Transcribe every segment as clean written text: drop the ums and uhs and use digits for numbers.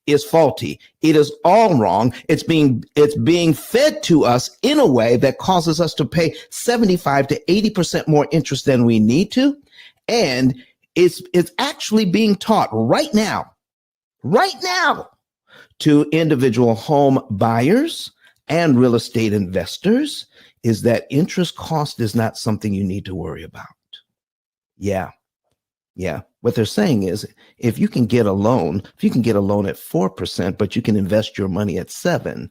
is faulty. It is all wrong. It's being fed to us in a way that causes us to pay 75 to 80% more interest than we need to. And it's actually being taught right now to individual home buyers and real estate investors is that interest cost is not something you need to worry about. Yeah. What they're saying is if you can get a loan at 4%, but you can invest your money at 7%,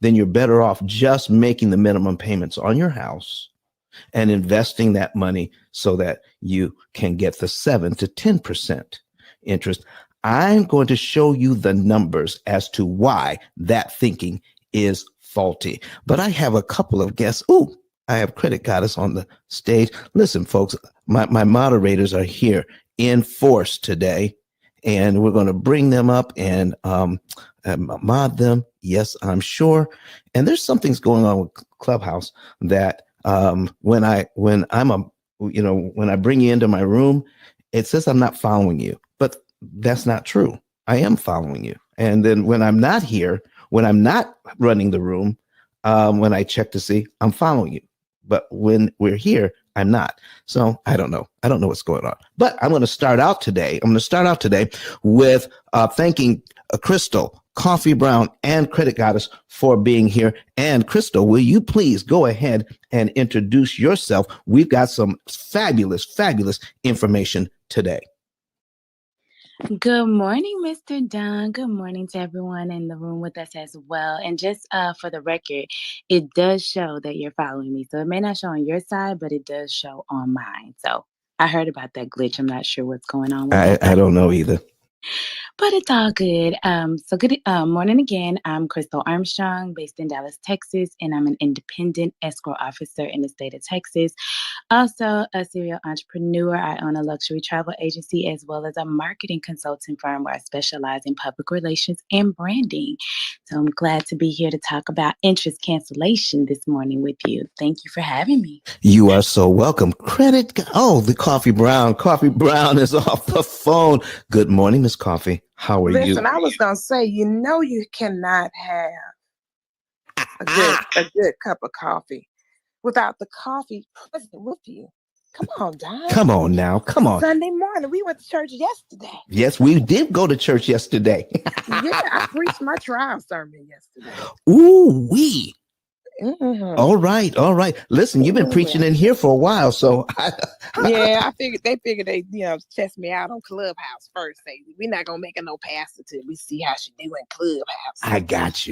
then you're better off just making the minimum payments on your house and investing that money so that you can get the 7 to 10% interest. I'm going to show you the numbers as to why that thinking is faulty. But I have a couple of guests. Ooh, I have Credit Goddess on the stage. Listen, folks, my moderators are here in force today, and we're going to bring them up and mod them. Yes, I'm sure. And there's something's going on with Clubhouse that when I bring you into my room, it says I'm not following you, but that's not true. I am following you. And then when I'm not here, when I'm not running the room, when I check to see, I'm following you. But when we're here, I'm not. So I don't know. I don't know what's going on. But I'm going to start out today. With thanking Crystal, Coffee Brown, and Credit Goddess for being here. And Crystal, will you please go ahead and introduce yourself? We've got some fabulous information today. Good morning, Mr. Dunn. Good morning to everyone in the room with us as well. And just for the record, it does show that you're following me. So it may not show on your side, but it does show on mine. So I heard about that glitch. I'm not sure what's going on with I don't know either. But it's all good. So good morning again. I'm Crystal Armstrong, based in Dallas, Texas, and I'm an independent escrow officer in the state of Texas. Also a serial entrepreneur. I own a luxury travel agency as well as a marketing consulting firm where I specialize in public relations and branding. So I'm glad to be here to talk about interest cancellation this morning with you. Thank you for having me. You are so welcome. The Coffee Brown. Coffee Brown is off the phone. Good morning, Miss Coffee. How are you? Listen, I was going to say, you cannot have a good cup of coffee without the coffee present with you. Come on, Don. Come on now. Come on. Sunday morning. We went to church yesterday. Yes, we did go to church yesterday. Yeah, I preached my trial sermon yesterday. Ooh, wee. Mm-hmm. All right. Listen, you've been preaching in here for a while, so yeah, they figured they test me out on Clubhouse first. We're not gonna make her no pastor till we see how she do in Clubhouse. I got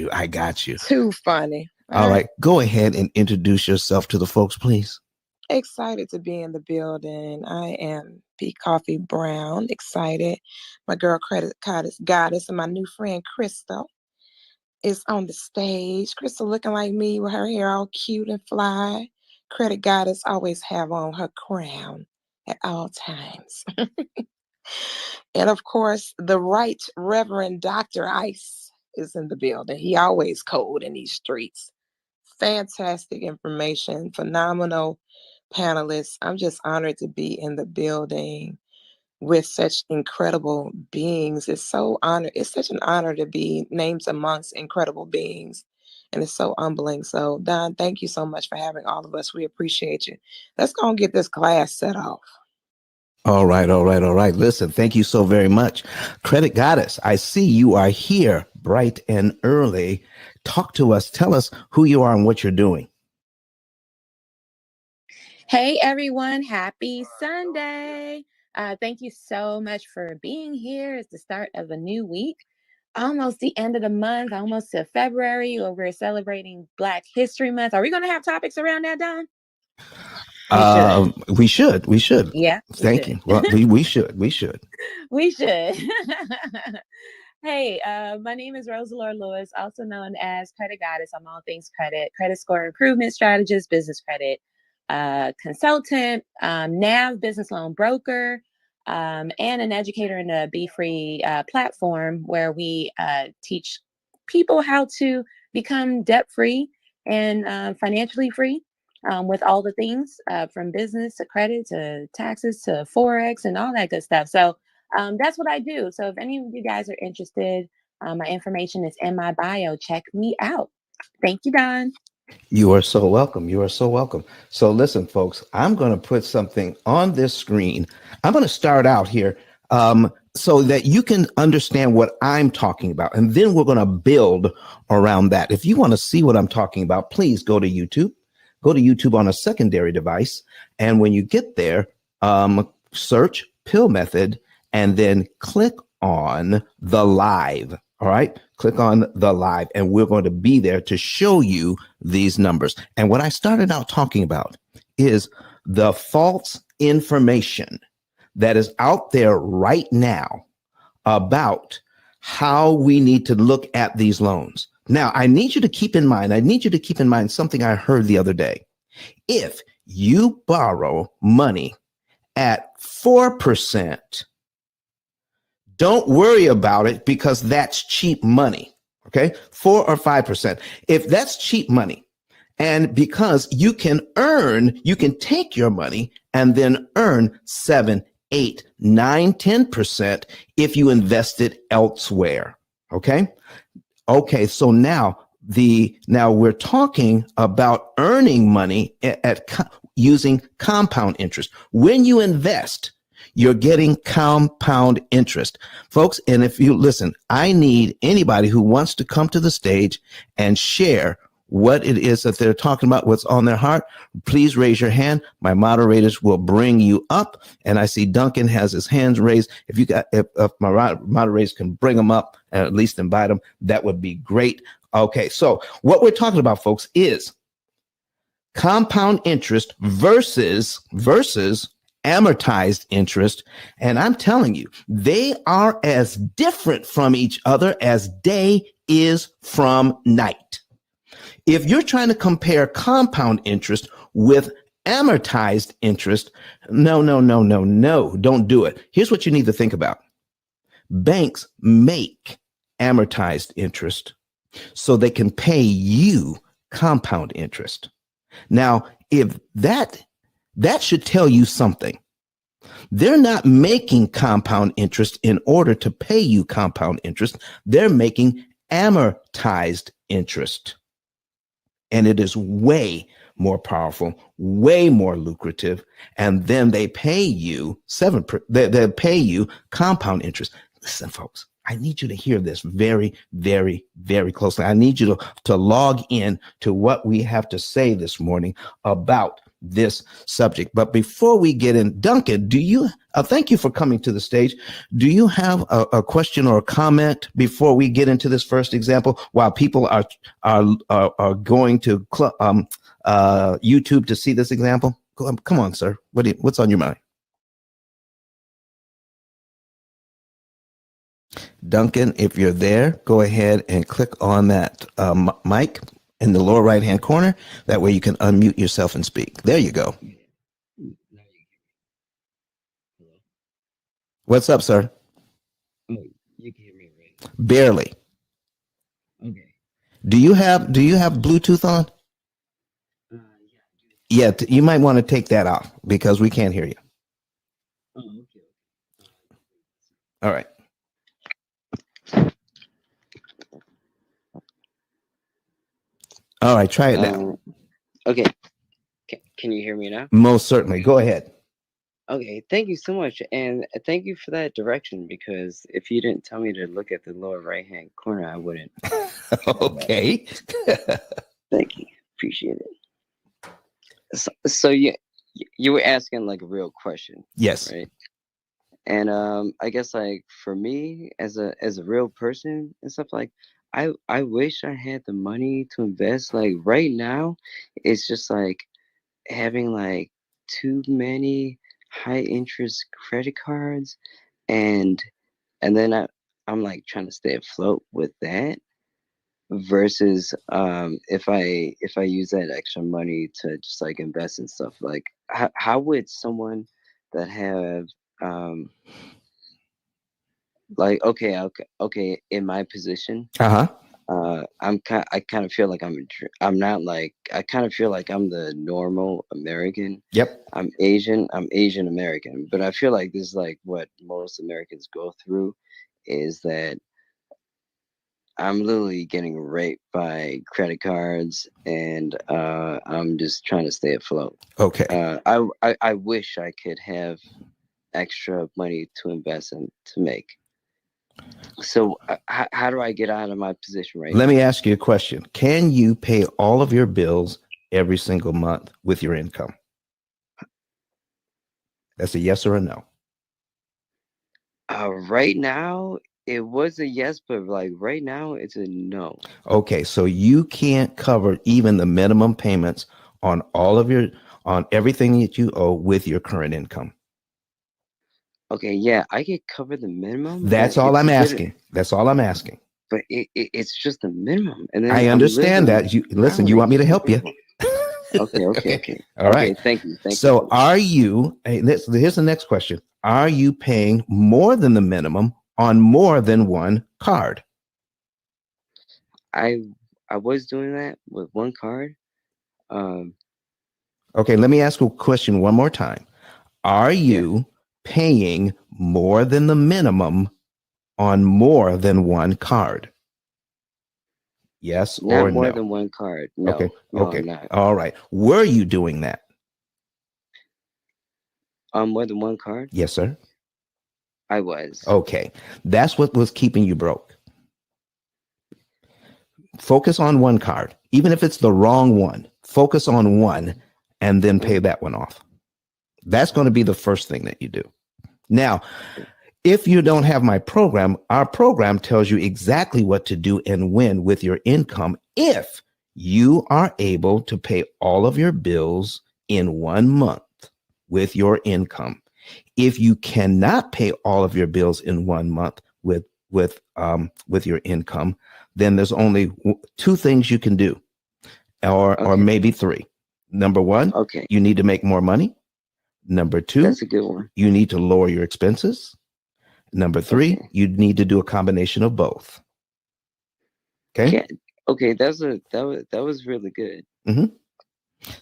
you. Too funny. All right, go ahead and introduce yourself to the folks, please. Excited to be in the building. I am P. Coffee Brown. Excited. My girl Credit Goddess and my new friend Crystal is on the stage. Crystal looking like me with her hair all cute and fly. Credit Goddess always have on her crown at all times. And of course, the Right Reverend Dr. Ice is in the building. He always cold in these streets. Fantastic information, phenomenal panelists. I'm just honored to be in the building with such incredible beings. It's such an honor to be named amongst incredible beings. And it's so humbling. So Don, thank you so much for having all of us. We appreciate you. Let's go and get this class set off. All right. Listen, thank you so very much. Credit Goddess, I see you are here bright and early. Talk to us. Tell us who you are and what you're doing. Hey, everyone. Happy Sunday. Thank you so much for being here. It's the start of a new week. Almost the end of the month, almost to February, where we're celebrating Black History Month. Are we going to have topics around that, Don? We should. Yeah. Thank you. Well, we should. We should. Hey, my name is Rosalore Lewis, also known as Credit Goddess. I'm all things credit score improvement strategist, business credit consultant, NAV business loan broker, and an educator in the Be Free platform where we teach people how to become debt-free and financially free with all the things from business to credit to taxes to Forex and all that good stuff. So That's what I do. So if any of you guys are interested, my information is in my bio. Check me out. Thank you, Don. You are so welcome. You are so welcome. So listen, folks, I'm going to put something on this screen. I'm going to start out here so that you can understand what I'm talking about. And then we're going to build around that. If you want to see what I'm talking about, please go to YouTube. Go to YouTube on a secondary device. And when you get there, search P.I.L.L method and then click on the live. All right. Click on the live and we're going to be there to show you these numbers. And what I started out talking about is the false information that is out there right now about how we need to look at these loans. Now, I need you to keep in mind something I heard the other day. If you borrow money at 4%, don't worry about it because that's cheap money. Okay. 4 or 5%. If that's cheap money, and because you can take your money and then earn 7, 8, 9, 10% if you invest it elsewhere. Okay. Okay. So now we're talking about earning money using compound interest. When you invest, you're getting compound interest, folks. And if you listen, I need anybody who wants to come to the stage and share what it is that they're talking about, what's on their heart. Please raise your hand. My moderators will bring you up. And I see Duncan has his hands raised. If my moderators can bring them up and at least invite them, that would be great. Okay. So what we're talking about, folks, is compound interest versus amortized interest. And I'm telling you, they are as different from each other as day is from night. If you're trying to compare compound interest with amortized interest, no, don't do it. Here's what you need to think about. Banks make amortized interest so they can pay you compound interest. Now, if that should tell you something. They're not making compound interest in order to pay you compound interest. They're making amortized interest. And it is way more powerful, way more lucrative. And then they pay you they pay you compound interest. Listen, folks, I need you to hear this very, very, very closely. I need you to log in to what we have to say this morning about this subject. But before we get in, Duncan, thank you for coming to the stage. Do you have a question or a comment before we get into this first example while people are going to YouTube to see this example? Come on, sir. What's on your mind? Duncan, if you're there, go ahead and click on that mic in the lower right-hand corner. That way you can unmute yourself and speak. There you go. What's up, sir? Oh, you can hear me, right? Barely. Okay. Do you have Bluetooth on? Yeah. Yeah, you might want to take that off because we can't hear you. Oh, okay. All right. All right, try it now. Okay. Can you hear me now? Most certainly. Go ahead. Okay. Thank you so much. And thank you for that direction, because if you didn't tell me to look at the lower right-hand corner, I wouldn't. Okay. Thank you. Appreciate it. So you were asking like a real question. Yes. Right. And I guess like for me as a real person and stuff, like I wish I had the money to invest. Like right now, it's just like having like too many high interest credit cards, and then I'm like trying to stay afloat with that versus if I use that extra money to just like invest in stuff. Like how would someone that have like okay in my position, Uh-huh. I kind of feel like I'm not like, I kind of feel like I'm the normal American. Yep. I'm Asian American, but I feel like this is like what most Americans go through, is that I'm literally getting raped by credit cards, and I'm just trying to stay afloat. Okay. I wish I could have extra money to invest and to make. So how do I get out of my position right Let now? me ask you a question. Can you pay all of your bills every single month with your income? That's a yes or a no. Right now, it was a yes, but like right now, it's a no. Okay, so you can't cover even the minimum payments on on everything that you owe with your current income. Okay, yeah, I could cover the minimum, That's but all it's I'm a bit, asking. That's all I'm asking. but it's just the minimum, and then I I'm understand living that. You listen, you around want me to help you? Okay, Okay. All okay. right. Thank you. So are you, here's the next question. Are you paying more than the minimum on more than one card? I was doing that with one card. Okay, let me ask a question one more time. Are Yeah, you paying more than the minimum on more than one card? Yes not or more no? than one card. Okay. No, Okay. I'm not. All right. Were you doing that? More than one card. Yes, sir. I was. Okay. That's what was keeping you broke. Focus on one card, even if it's the wrong one. Focus on one and then pay that one off. That's going to be the first thing that you do. Now, if you don't have my program, our program tells you exactly what to do and when with your income if you are able to pay all of your bills in 1 month with your income. If you cannot pay all of your bills in 1 month with your income, then there's only two things you can do, or Okay. maybe three. Number one, Okay, you need to make more money. Number two, that's a good one. you need to lower your expenses. Number three, Okay. you need to do a combination of both. Okay. Yeah. Okay, that was really good.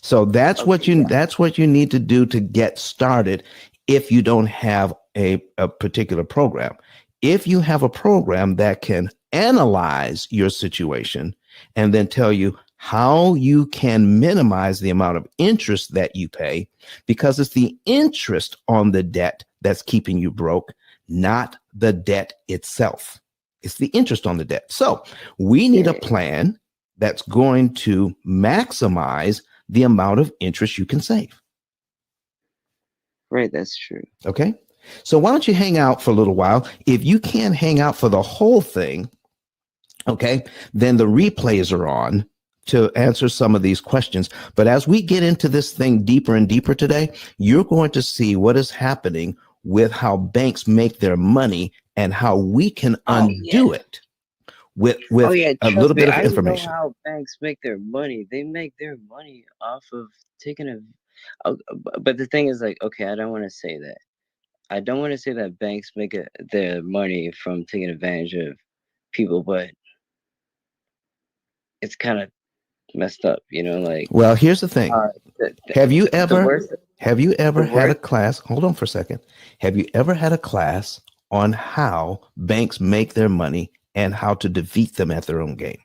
So that's Okay, yeah. that's what you need to do to get started if you don't have a particular program. If you have a program that can analyze your situation and then tell you how you can minimize the amount of interest that you pay, because it's the interest on the debt that's keeping you broke, not the debt itself. It's the interest on the debt. So we need a Yeah. plan that's going to maximize the amount of interest you can save. Right, that's true. Okay. So why don't you hang out for a little while? If you can't hang out for the whole thing, okay, then the replays are on to answer some of these questions. But as we get into this thing deeper and deeper today, you're going to see what is happening with how banks make their money and how we can undo it with Oh yeah, a trust little me, bit of I know information. how banks make their money. They make their money off of taking a. But the thing is, like, okay, I don't want to say that. I don't want to say that banks make their money from taking advantage of people, but it's kind of messed up, like Well, here's the thing. uh, the, Have you the ever worst, had the a worst. class? Hold on for a second. Have you ever had a class on how banks make their money and how to defeat them at their own game?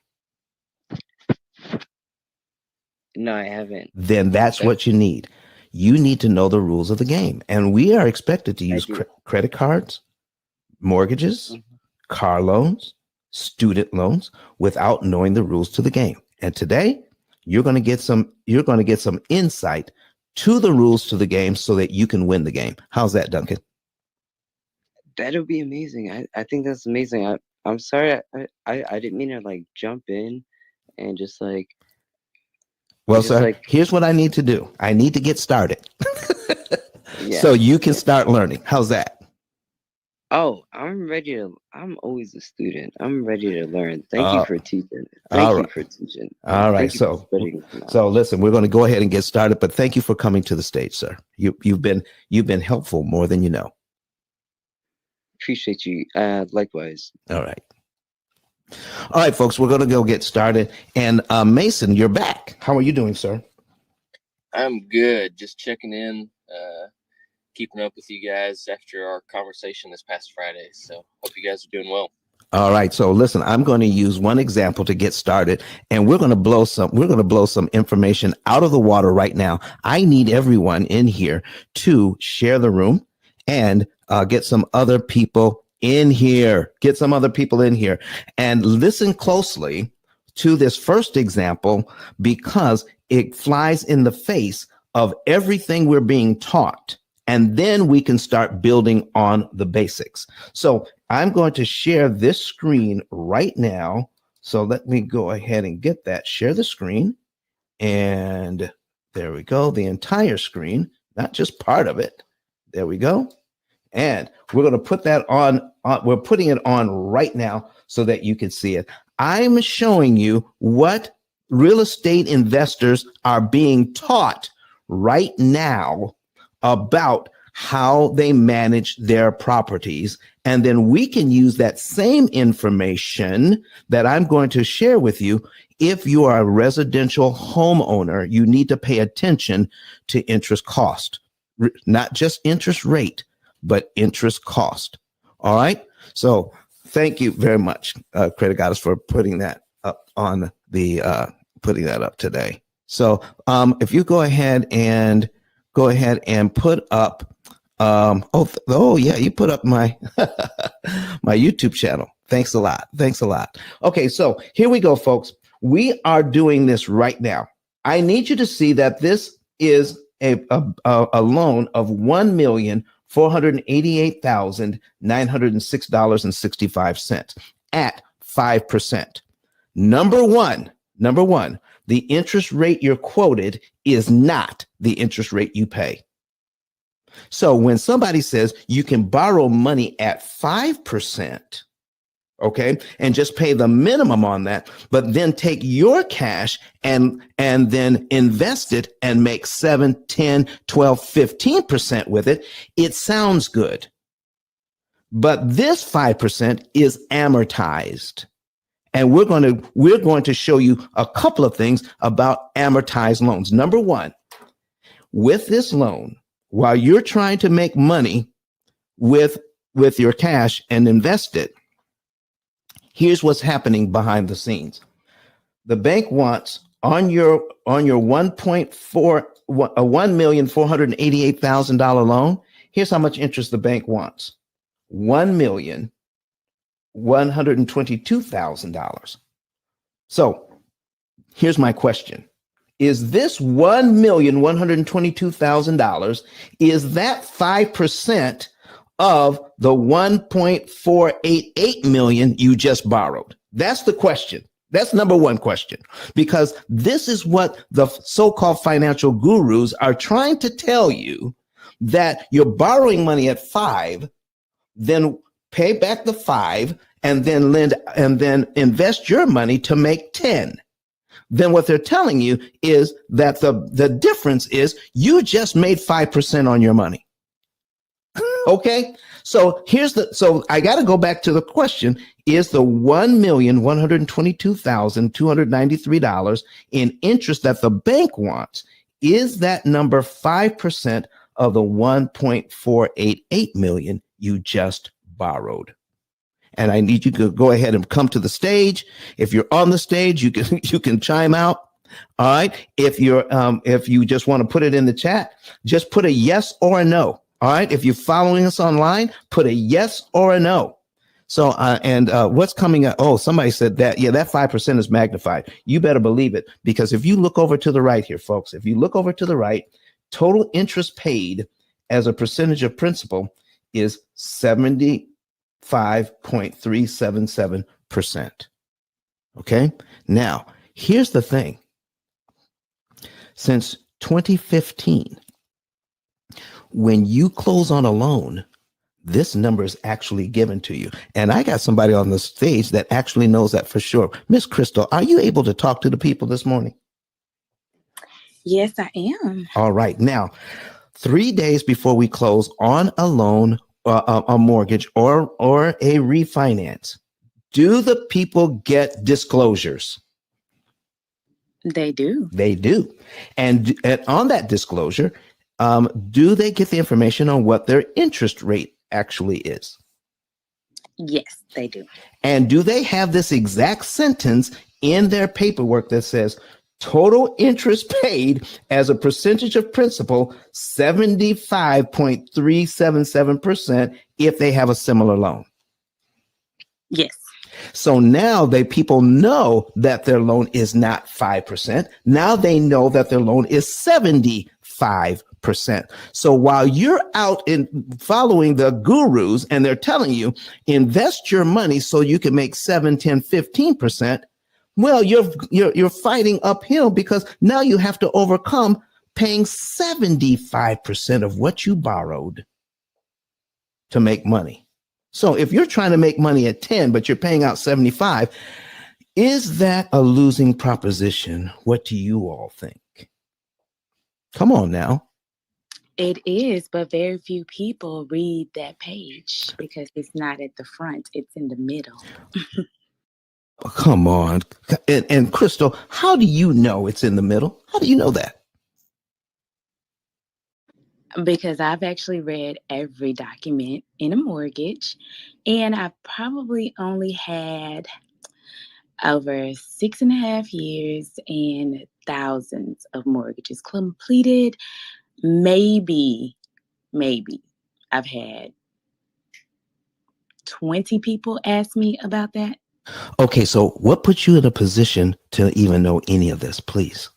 No, I haven't. Then that's That what you need. You need to know the rules of the game. And we are expected to I use do. credit cards, mortgages, Mhm. car loans, student loans without knowing the rules to the game. And today, you're going to get some insight to the rules to the game so that you can win the game. How's that, Duncan? That'll be amazing. I think that's amazing. I'm sorry. I didn't mean to like jump in and Well, just sir, like here's what I need to do. I need to get started yeah. so you can Yeah. start learning. How's that? Oh, I'm ready to. I'm always a student. I'm ready to learn. Thank you Uh, for teaching. all Thank you right. for teaching. All right. Thank you for So, spreading this knowledge. listen, we're going to go ahead and get started, but thank you for coming to the stage, sir. You've been helpful more than you know. Appreciate you. Likewise. All right. All right, folks, we're going to go get started. And Mason, you're back. How are you doing, sir? I'm good. Just checking in, keeping up with you guys after our conversation this past Friday. So hope you guys are doing well. All right. So listen, I'm going to use one example to get started, and we're going to blow some information out of the water right now. I need everyone in here to share the room and get some other people in here. And listen closely to this first example, because it flies in the face of everything we're being taught. And then we can start building on the basics. So I'm going to share this screen right now. So let me go ahead and get that. Share the screen. And there we go. The entire screen, not just part of it. There we go. And we're going to put that on. We're putting it on right now so that you can see it. I'm showing you what real estate investors are being taught right now about how they manage their properties. And then we can use that same information that I'm going to share with you. If you are a residential homeowner, you need to pay attention to interest cost, not just interest rate, but interest cost. All right. So thank you very much, Credit Goddess, for putting that up on the putting that up today. So if you go ahead and put up you put up my my YouTube channel. Thanks a lot. Okay, so here we go, folks. We are doing this right now. I need you to see that this is a loan of $1,488,906.65 at 5%. Number one, the interest rate you're quoted is not the interest rate you pay. So when somebody says you can borrow money at 5%, okay, and just pay the minimum on that, but then take your cash and then invest it and make 7, 10, 12, 15% with it, it sounds good. But this 5% is amortized. And we're going to show you a couple of things about amortized loans. Number one, with this loan, while you're trying to make money with your cash and invest it, here's what's happening behind the scenes. The bank wants on your $1,488,000 loan. Here's how much interest the bank wants: $1,122,000. So here's my question. Is this $1,122,000, is that 5% of the $1.488 million you just borrowed? That's the question. That's number one question, because this is what the so-called financial gurus are trying to tell you, that you're borrowing money at 5, then pay back the 5, and then invest your money to make 10. Then what they're telling you is that the difference is you just made 5% on your money. Okay. So so I got to go back to the question: is the $1,122,293 in interest that the bank wants, is that number 5% of the $1.488 million you just borrowed? And I need you to go ahead and come to the stage. If you're on the stage, you can chime out. All right. If you just want to put it in the chat, just put a yes or a no. All right. If you're following us online, put a yes or a no. So what's coming up? Oh, somebody said that. Yeah, that 5% is magnified. You better believe it, because if you look over to the right here, folks, if you look over to the right, total interest paid as a percentage of principal is 75.377%. Okay. Now, here's the thing. Since 2015, when you close on a loan, this number is actually given to you. And I got somebody on the stage that actually knows that for sure. Miss Crystal, are you able to talk to the people this morning? Yes, I am. All right. Now, 3 days before we close on a loan, a mortgage, or a refinance, Do the people get disclosures? They do. They do. And on that disclosure, do they get the information on what their interest rate actually is? Yes, they do. And do they have this exact sentence in their paperwork that says total interest paid as a percentage of principal, 75.377% if they have a similar loan? Yes. So now people know that their loan is not 5%. Now they know that their loan is 75%. So while you're out in following the gurus and they're telling you invest your money so you can make 7, 10, 15%, well, you're fighting uphill because now you have to overcome paying 75% of what you borrowed to make money. So if you're trying to make money at 10, but you're paying out 75, is that a losing proposition? What do you all think? Come on now. It is, but very few people read that page because it's not at the front, it's in the middle. Come on. And Crystal, how do you know it's in the middle? How do you know that? Because I've actually read every document in a mortgage, and I've probably only had over 6.5 years and thousands of mortgages completed. Maybe I've had 20 people ask me about that. Okay, so what puts you in a position to even know any of this, please?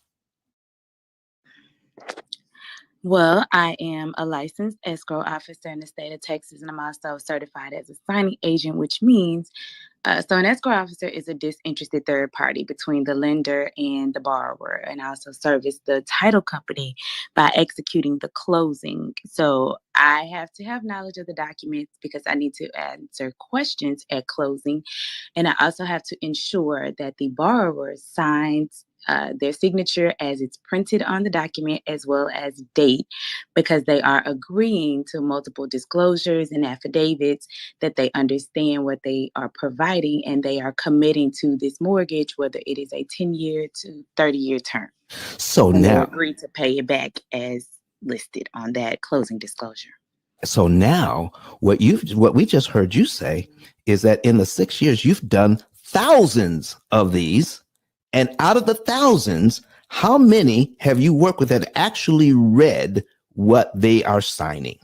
Well, I am a licensed escrow officer in the state of Texas, and I'm also certified as a signing agent, which means, so an escrow officer is a disinterested third party between the lender and the borrower, and also service the title company by executing the closing. So I have to have knowledge of the documents because I need to answer questions at closing, and I also have to ensure that the borrower signs their signature as it's printed on the document, as well as date, because they are agreeing to multiple disclosures and affidavits that they understand what they are providing and they are committing to this mortgage, whether it is a 10-year to 30-year term. So and now they agree to pay it back as listed on that closing disclosure. So now what we just heard you say is that in the 6 years you've done thousands of these. And out of the thousands, how many have you worked with that actually read what they are signing?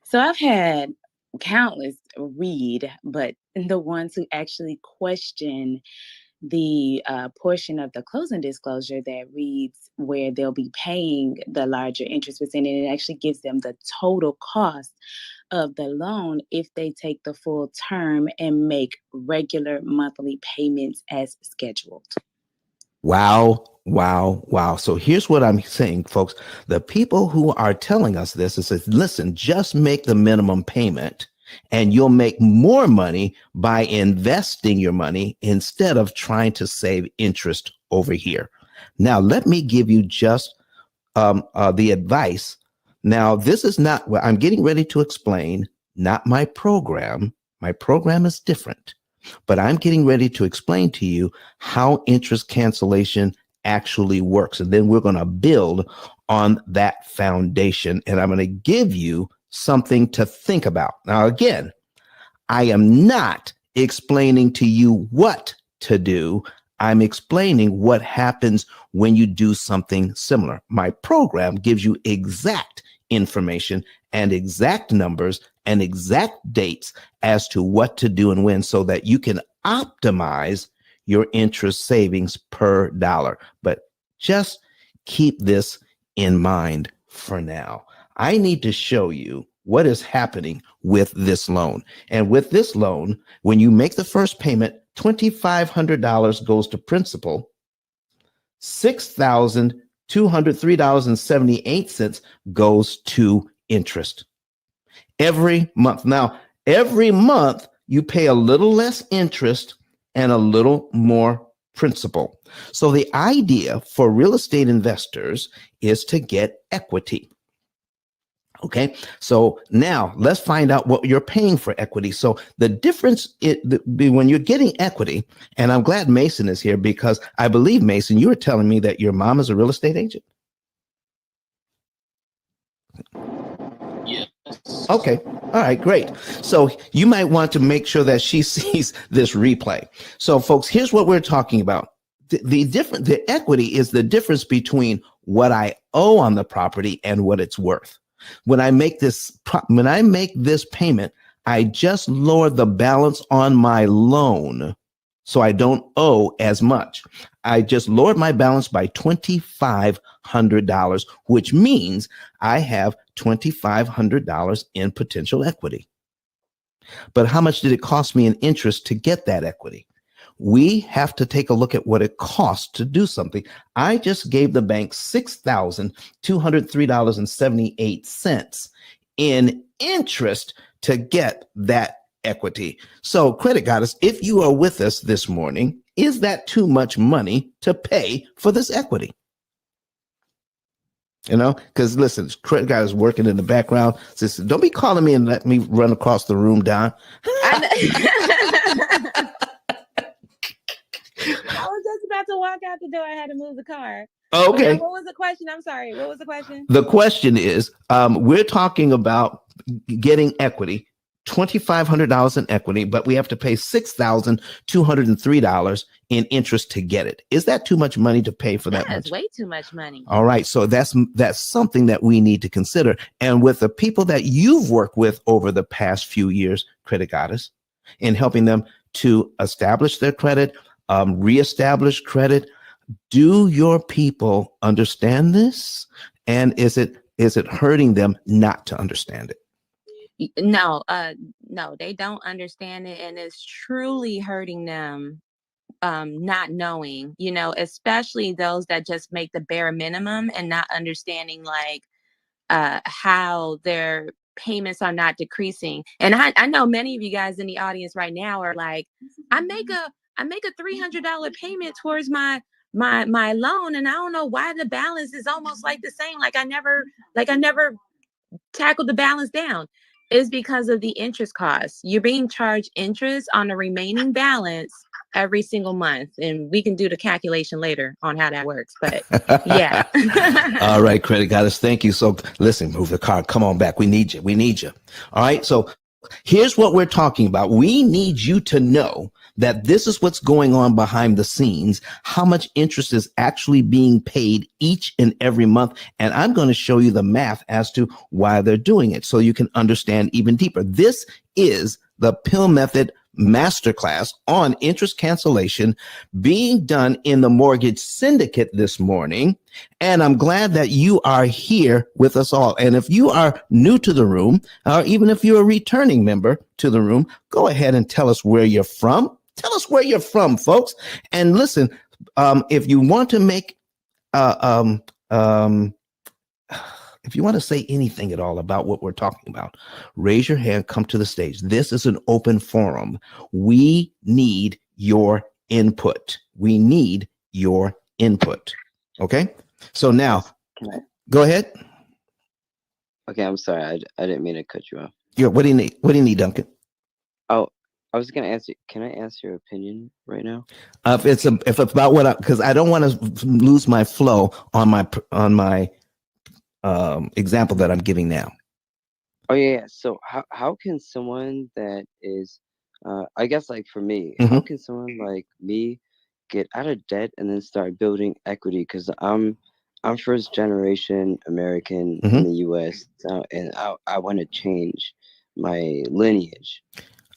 So I've had countless read, but the ones who actually question the portion of the closing disclosure that reads where they'll be paying the larger interest percentage, it actually gives them the total cost of the loan if they take the full term and make regular monthly payments as scheduled. Wow, wow, wow. So here's what I'm saying, folks. The people who are telling us this is, listen, just make the minimum payment and you'll make more money by investing your money instead of trying to save interest over here. Now, let me give you just the advice. Now, this is not what I'm getting ready to explain, not my program. My program is different, but I'm getting ready to explain to you how interest cancellation actually works. And then we're going to build on that foundation. And I'm going to give you something to think about. Now, again, I am not explaining to you what to do. I'm explaining what happens when you do something similar. My program gives you exact information and exact numbers and exact dates as to what to do and when, so that you can optimize your interest savings per dollar. But just keep this in mind for now. I need to show you what is happening with this loan. And with this loan, when you make the first payment, $2,500 goes to principal, $6,203.78 goes to interest every month. Now, every month you pay a little less interest and a little more principal. So the idea for real estate investors is to get equity. Okay, so now let's find out what you're paying for equity. So the difference when you're getting equity, and I'm glad Mason is here because I believe, Mason, you were telling me that your mom is a real estate agent. Yes. Okay. All right, great. So you might want to make sure that she sees this replay. So folks, here's what we're talking about. The equity is the difference between what I owe on the property and what it's worth. When I make this payment, I just lower the balance on my loan, so I don't owe as much. I just lowered my balance by $2,500, which means I have $2,500 in potential equity. But how much did it cost me in interest to get that equity? We have to take a look at what it costs to do something. I just gave the bank $6,203.78 in interest to get that equity. So, Credit Goddess, if you are with us this morning, is that too much money to pay for this equity? You know, because listen, Credit Goddess working in the background. Says, don't be calling me and let me run across the room, Don. I was just about to walk out the door. I had to move the car. Okay. What was the question? I'm sorry. What was the question? The question is, we're talking about getting equity, $2,500 in equity, but we have to pay $6,203 in interest to get it. Is that too much money to pay for that much? That's way too much money. All right. So that's something that we need to consider. And with the people that you've worked with over the past few years, Credit Goddess, in helping them to establish their credit, reestablish credit, do your people understand this? And is it hurting them not to understand it? No, they don't understand it, and it's truly hurting them. Not knowing, especially those that just make the bare minimum and not understanding like how their payments are not decreasing. And I know many of you guys in the audience right now are like, I make a $300 payment towards my loan, and I don't know why the balance is almost like the same. Like I never tackled the balance down. Is because of the interest costs. You're being charged interest on the remaining balance every single month. And we can do the calculation later on how that works. But yeah. All right, Credit Goddess. Thank you. So listen, move the car. Come on back. We need you. All right. So here's what we're talking about. We need you to know that this is what's going on behind the scenes, how much interest is actually being paid each and every month. And I'm going to show you the math as to why they're doing it so you can understand even deeper. This is the P.I.L.L method masterclass on interest cancellation being done in the mortgage syndicate this morning. And I'm glad that you are here with us all. And if you are new to the room, or even if you're a returning member to the room, go ahead and tell us where you're from. Tell us where you're from, folks. And listen, if you want to make, if you want to say anything at all about what we're talking about, raise your hand, come to the stage. This is an open forum. We need your input. Okay? So now, go ahead. Okay, I'm sorry. I didn't mean to cut you off. Yeah, what do you need? What do you need, Duncan? Oh, I was going to ask you, can I ask your opinion right now? If it's about what, because I don't want to lose my flow on my example that I'm giving now. Oh yeah. So how can someone that is, I guess like for me, Mm-hmm. how can someone like me get out of debt and then start building equity? Because I'm first generation American Mm-hmm. in the U.S. And I want to change my lineage.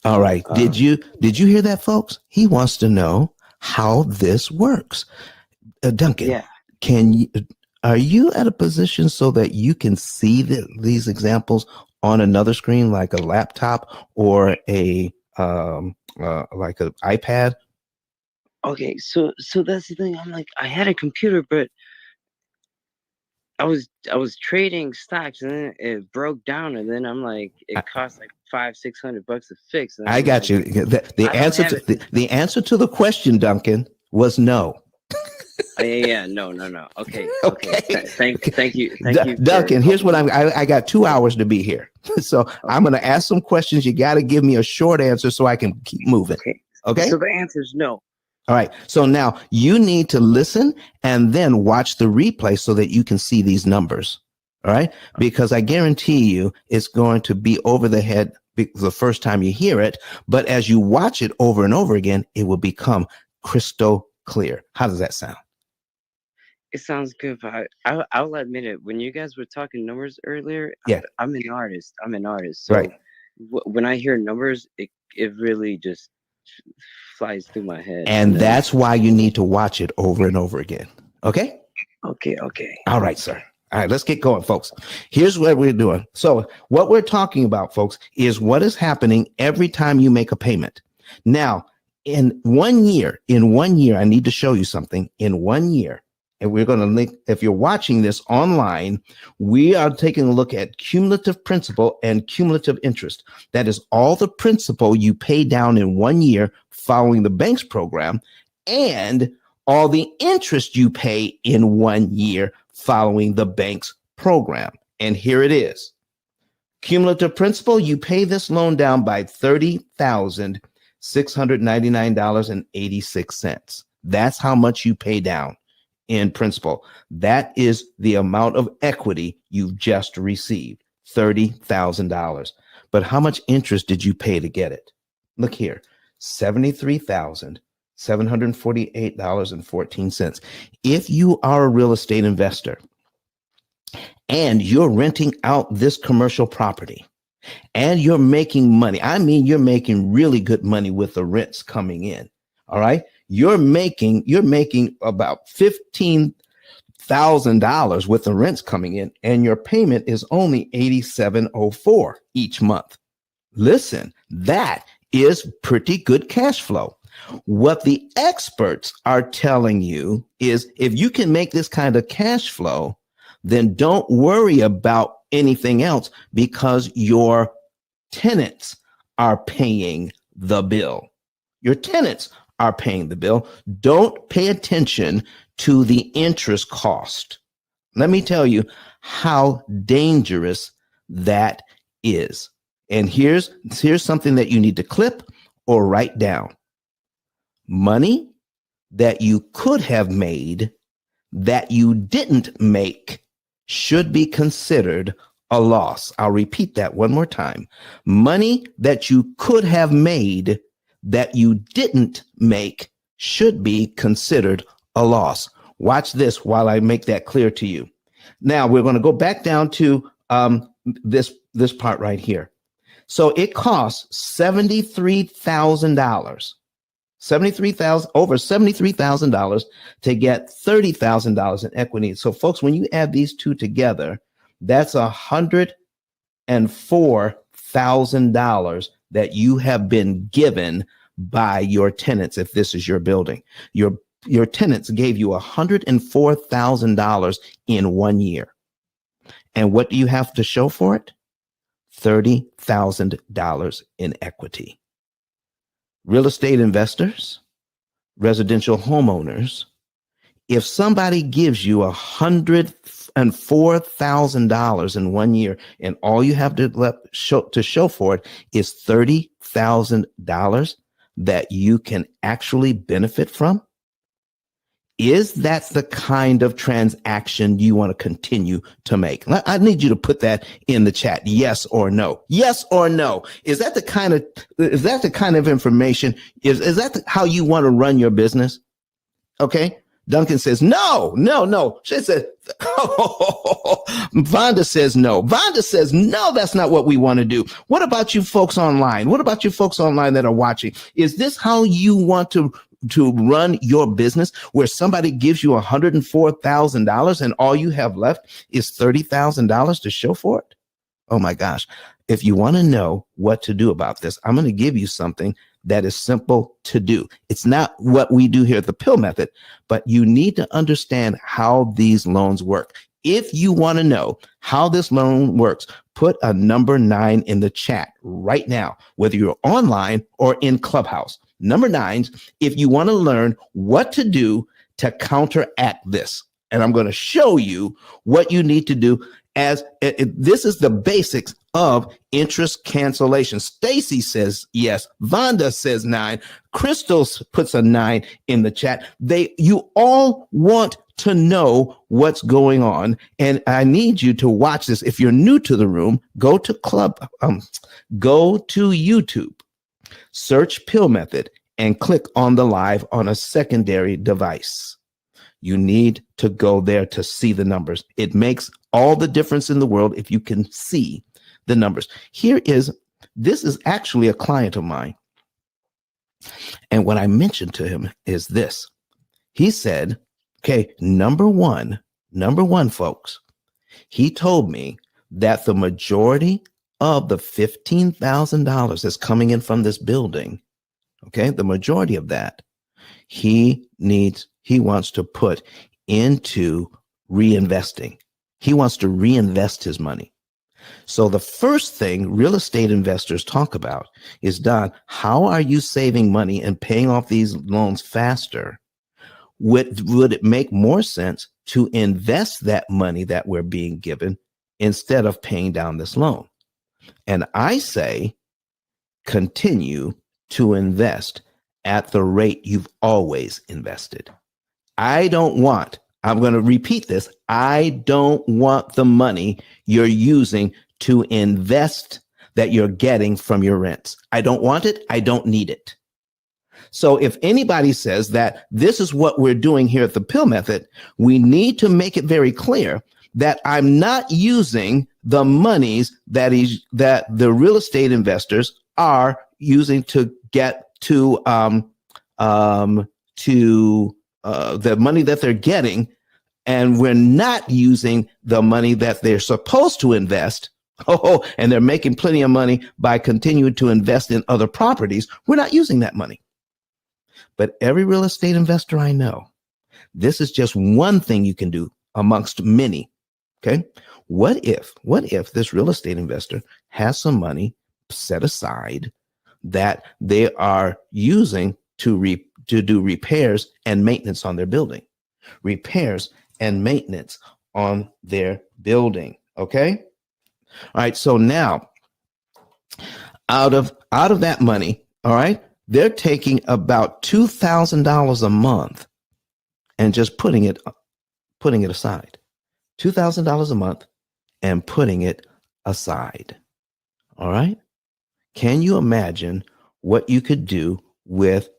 All right. Did you hear that, folks? He wants to know how this works. Duncan, Yeah. Are you at a position so that you can see these examples on another screen, like a laptop or a like an iPad? Okay. So that's the thing. I'm like, I had a computer, but I was trading stocks and then it broke down, and then I'm like, it cost like $500-600 to fix. And I got you. The answer to the question, Duncan, was no. Yeah. No. Okay. Okay. Thank you. Thank you, Duncan, for here's what helping me. I got 2 hours to be here. So I'm going to ask some questions. You got to give me a short answer so I can keep moving. Okay. Okay. So the answer is no. All right. So now you need to listen and then watch the replay so that you can see these numbers. All right. Because I guarantee you it's going to be over the head the first time you hear it. But as you watch it over and over again, it will become crystal clear. How does that sound? It sounds good, but I'll admit it. When you guys were talking numbers earlier, Yeah. I'm an artist. So Right. when I hear numbers, it really just flies through my head. And then, that's why you need to watch it over and over again. Okay. okay. All right, sir. All right, let's get going, folks. Here's what we're doing. So what we're talking about, folks, is what is happening every time you make a payment. Now, in 1 year, I need to show you something. In 1 year, and we're going to link, if you're watching this online, we are taking a look at cumulative principal and cumulative interest. That is all the principal you pay down in 1 year following the bank's program, and all the interest you pay in 1 year following the bank's program. And here it is. Cumulative principal, you pay this loan down by $30,699.86. That's how much you pay down in principal. That is the amount of equity you've just received, $30,000. But how much interest did you pay to get it? Look here, $73,748.14. If you are a real estate investor and you're renting out this commercial property and you're making money, I mean, you're making really good money with the rents coming in. All right. You're making about $15,000 with the rents coming in, and your payment is only $87.04 each month. Listen, that is pretty good cash flow. What the experts are telling you is if you can make this kind of cash flow, then don't worry about anything else because your tenants are paying the bill. Your tenants are paying the bill. Don't pay attention to the interest cost. Let me tell you how dangerous that is. And here's something that you need to clip or write down. Money that you could have made that you didn't make should be considered a loss. I'll repeat that one more time. Money that you could have made that you didn't make should be considered a loss. Watch this while I make that clear to you. Now we're going to go back down to this part right here. So it costs $73,000. Over $73,000 to get $30,000 in equity. So folks, when you add these two together, that's $104,000 that you have been given by your tenants. If this is your building, your tenants gave you $104,000 in 1 year. And what do you have to show for it? $30,000 in equity. Real estate investors, residential homeowners, if somebody gives you $104,000 in 1 year and all you have to show for it is $30,000 that you can actually benefit from, is that the kind of transaction you want to continue to make? I need you to put that in the chat. Yes or no. Yes or no. Is that the kind of information? Is that how you want to run your business? Okay. Duncan says, no. She said, Vonda says no. Vonda says, no, that's not what we want to do. What about you folks online? That are watching? Is this how you want to run your business, where somebody gives you $104,000 and all you have left is $30,000 to show for it? Oh my gosh. If you want to know what to do about this, I'm going to give you something that is simple to do. It's not what we do here at the P.I.L.L method, but you need to understand how these loans work. If you want to know how this loan works, put a number 9 in the chat right now, whether you're online or in Clubhouse. Number 9, if you want to learn what to do to counteract this. And I'm going to show you what you need to do as this is the basics of interest cancellation. Stacy says yes. Vonda says 9. Crystal puts a 9 in the chat. You all want to know what's going on. And I need you to watch this. If you're new to the room, go to YouTube, search P.I.L.L method, and click on the live on a secondary device. You need to go there to see the numbers. It makes all the difference in the world if you can see the numbers. This is actually a client of mine. And what I mentioned to him is this. He said, okay, number one, folks, he told me that the majority of the $15,000 that's coming in from this building, okay, the majority of that, he wants to put into reinvesting. He wants to reinvest his money. So the first thing real estate investors talk about is, Don, how are you saving money and paying off these loans faster? Would it make more sense to invest that money that we're being given instead of paying down this loan? And I say, continue to invest at the rate you've always invested. I'm going to repeat this. I don't want the money you're using to invest that you're getting from your rents. I don't want it. I don't need it. So if anybody says that this is what we're doing here at the P.I.L.L method, we need to make it very clear that I'm not using the monies that the real estate investors are using to get to the money that they're getting, and we're not using the money that they're supposed to invest. And they're making plenty of money by continuing to invest in other properties. We're not using that money. But every real estate investor I know, this is just one thing you can do amongst many. Okay. What if this real estate investor has some money set aside that they are using to do repairs and maintenance on their building? Repairs and maintenance on their building. Okay. All right. So now out of that money, all right, they're taking about $2,000 a month and just putting it aside. $2,000 a month and putting it aside. All right. Can you imagine what you could do with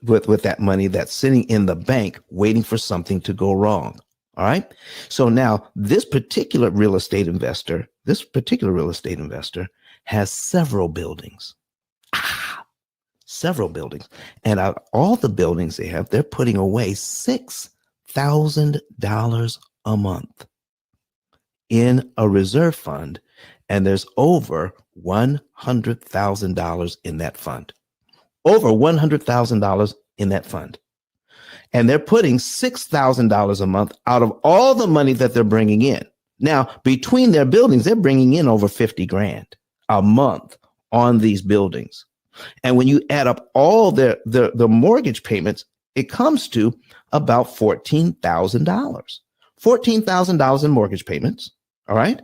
with that money that's sitting in the bank waiting for something to go wrong? All right. So now this particular real estate investor has several buildings. Several buildings. And out of all the buildings they have, they're putting away $6,000 a month in a reserve fund. And there's over $100,000 in that fund. Over $100,000 in that fund. And they're putting $6,000 a month out of all the money that they're bringing in. Now, between their buildings, they're bringing in over $50,000 a month on these buildings. And when you add up all the mortgage payments, it comes to about $14,000. $14,000 in mortgage payments. All right.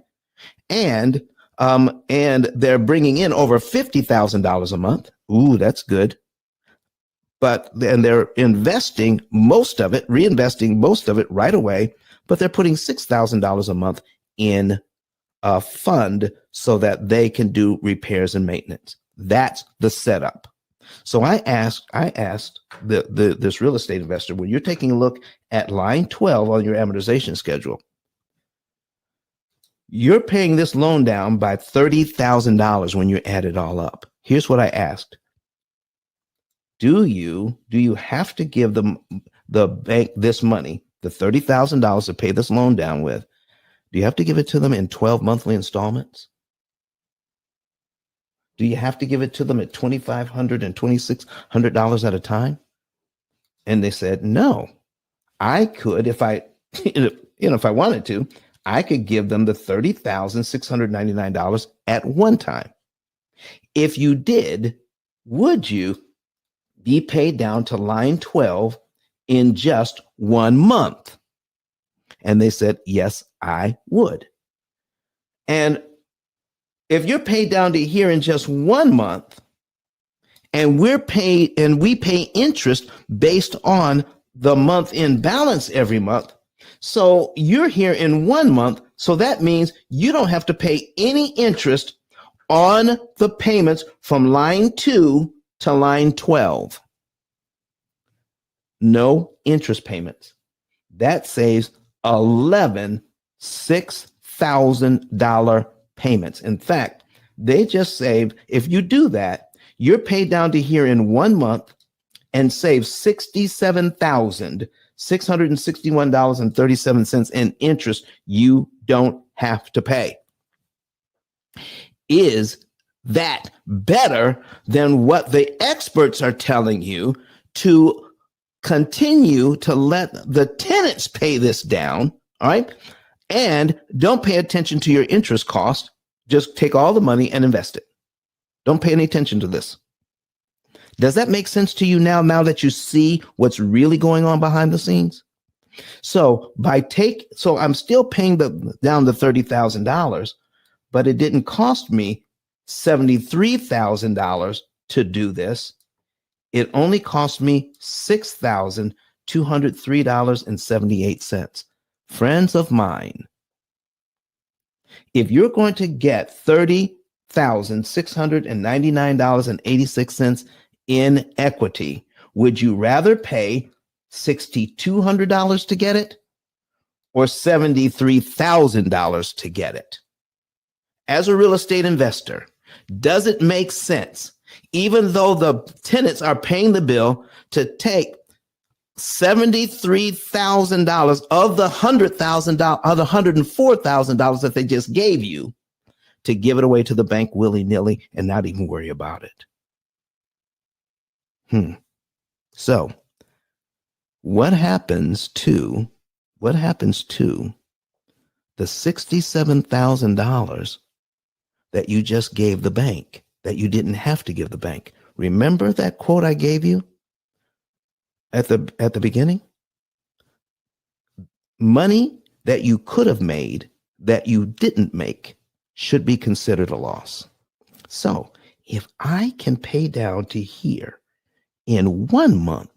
And they're bringing in over $50,000 a month. Ooh, that's good. But then they're reinvesting most of it right away. But they're putting $6,000 a month in a fund so that they can do repairs and maintenance. That's the setup. So I asked this real estate investor, when you're taking a look at line 12 on your amortization schedule, you're paying this loan down by $30,000 when you add it all up. Here's what I asked. Do you have to give the bank this money, the $30,000 to pay this loan down with? Do you have to give it to them in 12 monthly installments? Do you have to give it to them at $2,500 and $2,600 at a time? And they said, no, I could, if I wanted to, I could give them the $30,699 at one time. If you did, would you be paid down to line 12 in just 1 month? And they said, yes, I would. And if you're paid down to here in just 1 month, and we pay interest based on the month in balance every month. So you're here in 1 month. So that means you don't have to pay any interest on the payments from line 2 to line 12. No interest payments. That saves 11 $6,000 payments. In fact, they just saved, if you do that, you're paid down to here in 1 month and save $67,661.37 in interest you don't have to pay. Is that better than what the experts are telling you to continue to let the tenants pay this down? All right. And don't pay attention to your interest cost. Just take all the money and invest it. Don't pay any attention to this. Does that make sense to you now that you see what's really going on behind the scenes? So I'm still paying down the $30,000, but it didn't cost me $73,000 to do this. It only cost me $6,203.78. Friends of mine, if you're going to get $30,699.86 in equity, would you rather pay $6,200 to get it or $73,000 to get it? As a real estate investor, does it make sense, even though the tenants are paying the bill, to take $73,000 of the $100,000, of the $104,000 that they just gave you, to give it away to the bank willy-nilly and not even worry about it? So what happens to the $67,000 that you just gave the bank, that you didn't have to give the bank? Remember that quote I gave you at the beginning? Money that you could have made that you didn't make should be considered a loss. So if I can pay down to here in 1 month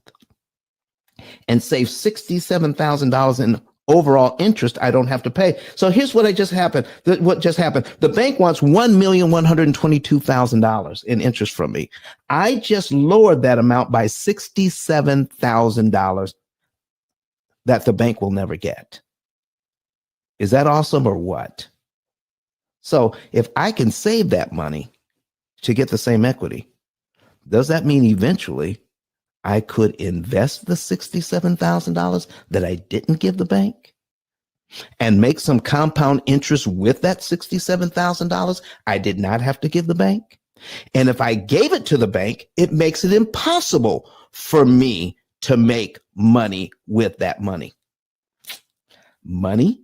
and save $67,000 in overall interest I don't have to pay. So here's what just happened. The bank wants $1,122,000 in interest from me. I just lowered that amount by $67,000 that the bank will never get. Is that awesome or what? So if I can save that money to get the same equity, does that mean eventually I could invest the $67,000 that I didn't give the bank and make some compound interest with that $67,000 I did not have to give the bank? And if I gave it to the bank, it makes it impossible for me to make money with that money. Money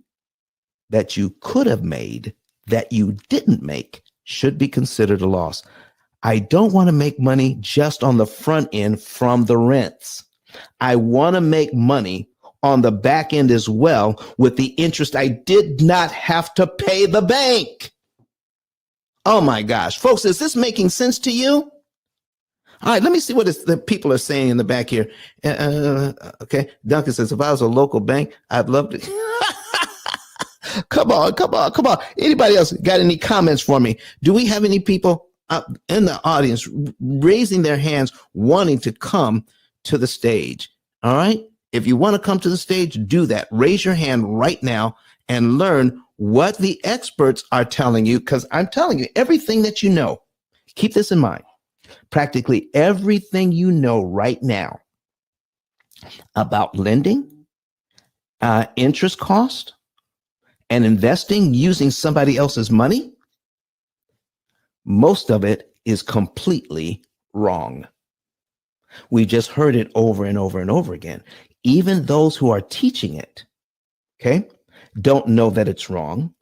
that you could have made that you didn't make should be considered a loss. I don't want to make money just on the front end from the rents. I want to make money on the back end as well with the interest I did not have to pay the bank. Oh my gosh, folks, is this making sense to you? All right, let me see what the people are saying in the back here. Okay, Duncan says, if I was a local bank, I'd love to. Come on. Anybody else got any comments for me? Do we have any people in the audience raising their hands wanting to come to the stage? All right. If you want to come to the stage, do that. Raise your hand right now and learn what the experts are telling you, because I'm telling you everything that you know. Keep this in mind. Practically everything you know right now about lending, interest cost, and investing using somebody else's money, most of it is completely wrong. We just heard it over and over and over again. Even those who are teaching it, okay, don't know that it's wrong,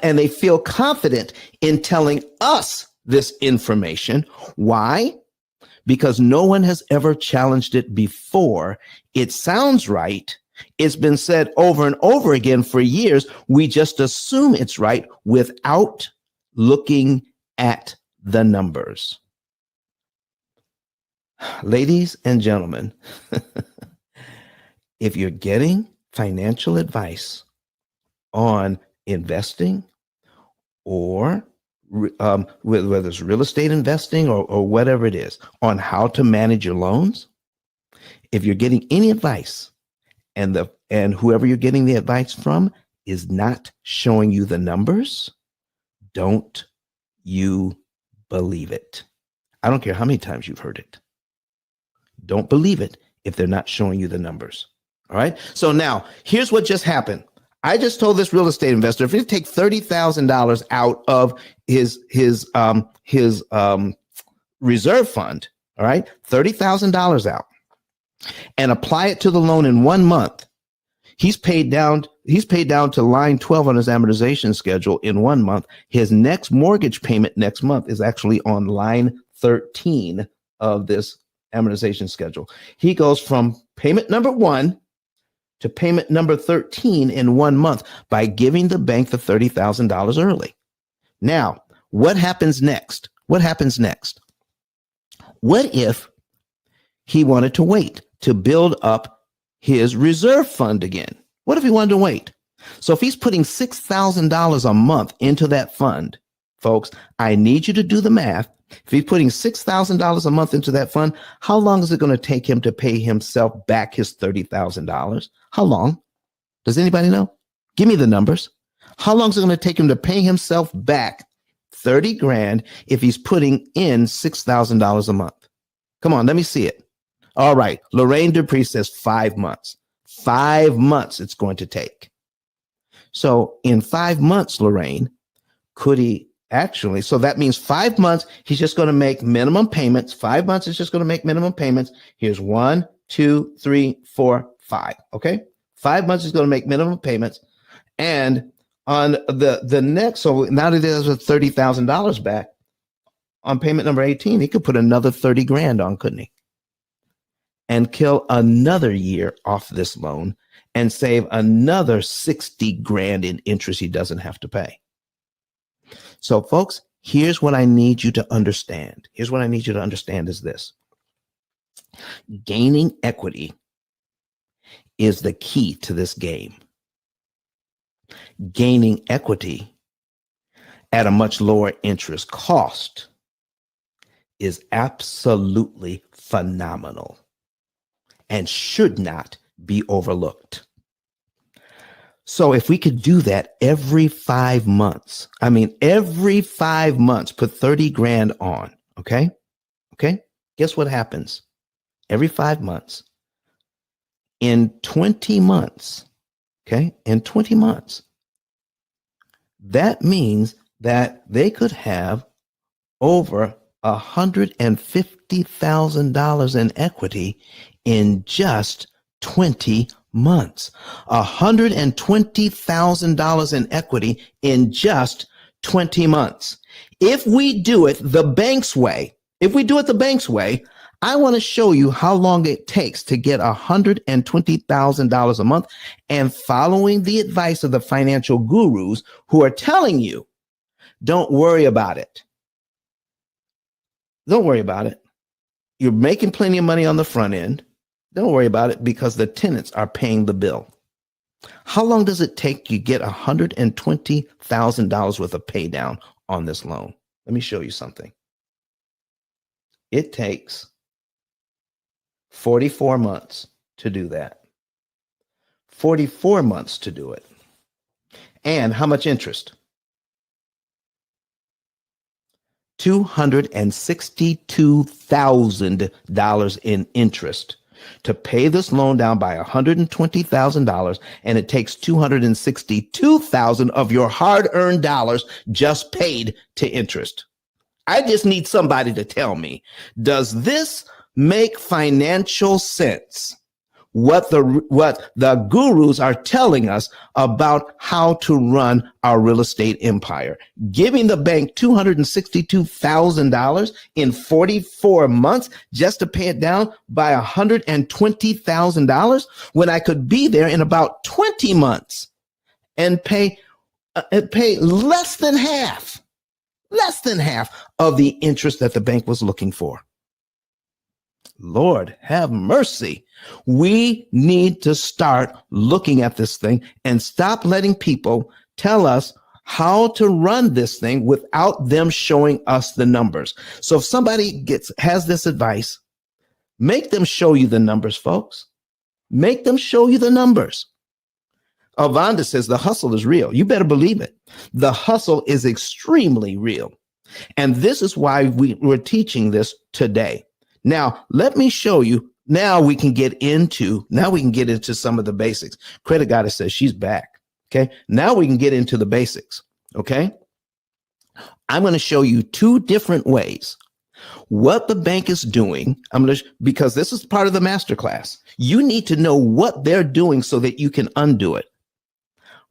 and they feel confident in telling us this information. Why? because no one has ever challenged it before. It sounds right. It's been said over and over again for years. We just assume it's right without looking at the numbers. Ladies and gentlemen, if you're getting financial advice on investing or whether it's real estate investing or whatever it is, on how to manage your loans, if you're getting any advice and whoever you're getting the advice from is not showing you the numbers, don't you believe it. I don't care how many times you've heard it. Don't believe it if they're not showing you the numbers. All right. So now here's what just happened. I just told this real estate investor, if he take $30,000 out of his reserve fund, all right, $30,000 out, and apply it to the loan in 1 month, he's paid down to line 12 on his amortization schedule in 1 month. His next mortgage payment next month is actually on line 13 of this amortization schedule. He goes from payment number 1 to payment number 13 in 1 month by giving the bank the $30,000 early. Now, what happens next? What if he wanted to wait to build up his reserve fund again? What if he wanted to wait? So if he's putting $6,000 a month into that fund, folks, I need you to do the math. If he's putting $6,000 a month into that fund, how long is it going to take him to pay himself back his $30,000? How long? Does anybody know? Give me the numbers. How long is it going to take him to pay himself back 30 grand if he's putting in $6,000 a month? Come on, let me see it. All right. Lorraine Dupree says 5 months. 5 months it's going to take. So in 5 months, Lorraine, could he actually, so that means 5 months, he's just going to make minimum payments. 5 months is just going to make minimum payments. Here's 1, 2, 3, 4, 5. Okay. 5 months is going to make minimum payments. And on the next, so now that he has $30,000 back on payment number 18, he could put another 30 grand on, couldn't he? And kill another year off this loan and save another 60 grand in interest he doesn't have to pay. So folks, here's what I need you to understand. Here's what I need you to understand is this. Gaining equity is the key to this game. Gaining equity at a much lower interest cost is absolutely phenomenal and should not be overlooked. So if we could do that every 5 months, every 5 months, put 30 grand on. Okay. Guess what happens? Every 5 months, in 20 months, that means that they could have over $150,000 in equity in just 20 months. $120,000 in equity in just 20 months. If we do it the bank's way, I want to show you how long it takes to get $120,000 a month, and following the advice of the financial gurus who are telling you, don't worry about it. Don't worry about it. You're making plenty of money on the front end. Don't worry about it because the tenants are paying the bill. How long does it take you get $120,000 worth of pay down on this loan? Let me show you something. It takes 44 months to do that. 44 months to do it. And how much interest? $262,000 in interest to pay this loan down by $120,000, and it takes $262,000 of your hard-earned dollars just paid to interest. I just need somebody to tell me, does this make financial sense? what the gurus are telling us about how to run our real estate empire. Giving the bank $262,000 in 44 months just to pay it down by $120,000 when I could be there in about 20 months and pay less than half of the interest that the bank was looking for. Lord have mercy. We need to start looking at this thing and stop letting people tell us how to run this thing without them showing us the numbers. So if somebody has this advice, make them show you the numbers, folks. Make them show you the numbers. Avonda says the hustle is real. You better believe it. The hustle is extremely real. And this is why we're teaching this today. Now, let me show you. Now we can get into some of the basics. Credit Goddess says she's back. Okay. Now we can get into the basics. Okay. I'm going to show you two different ways what the bank is doing. Because this is part of the masterclass. You need to know what they're doing so that you can undo it.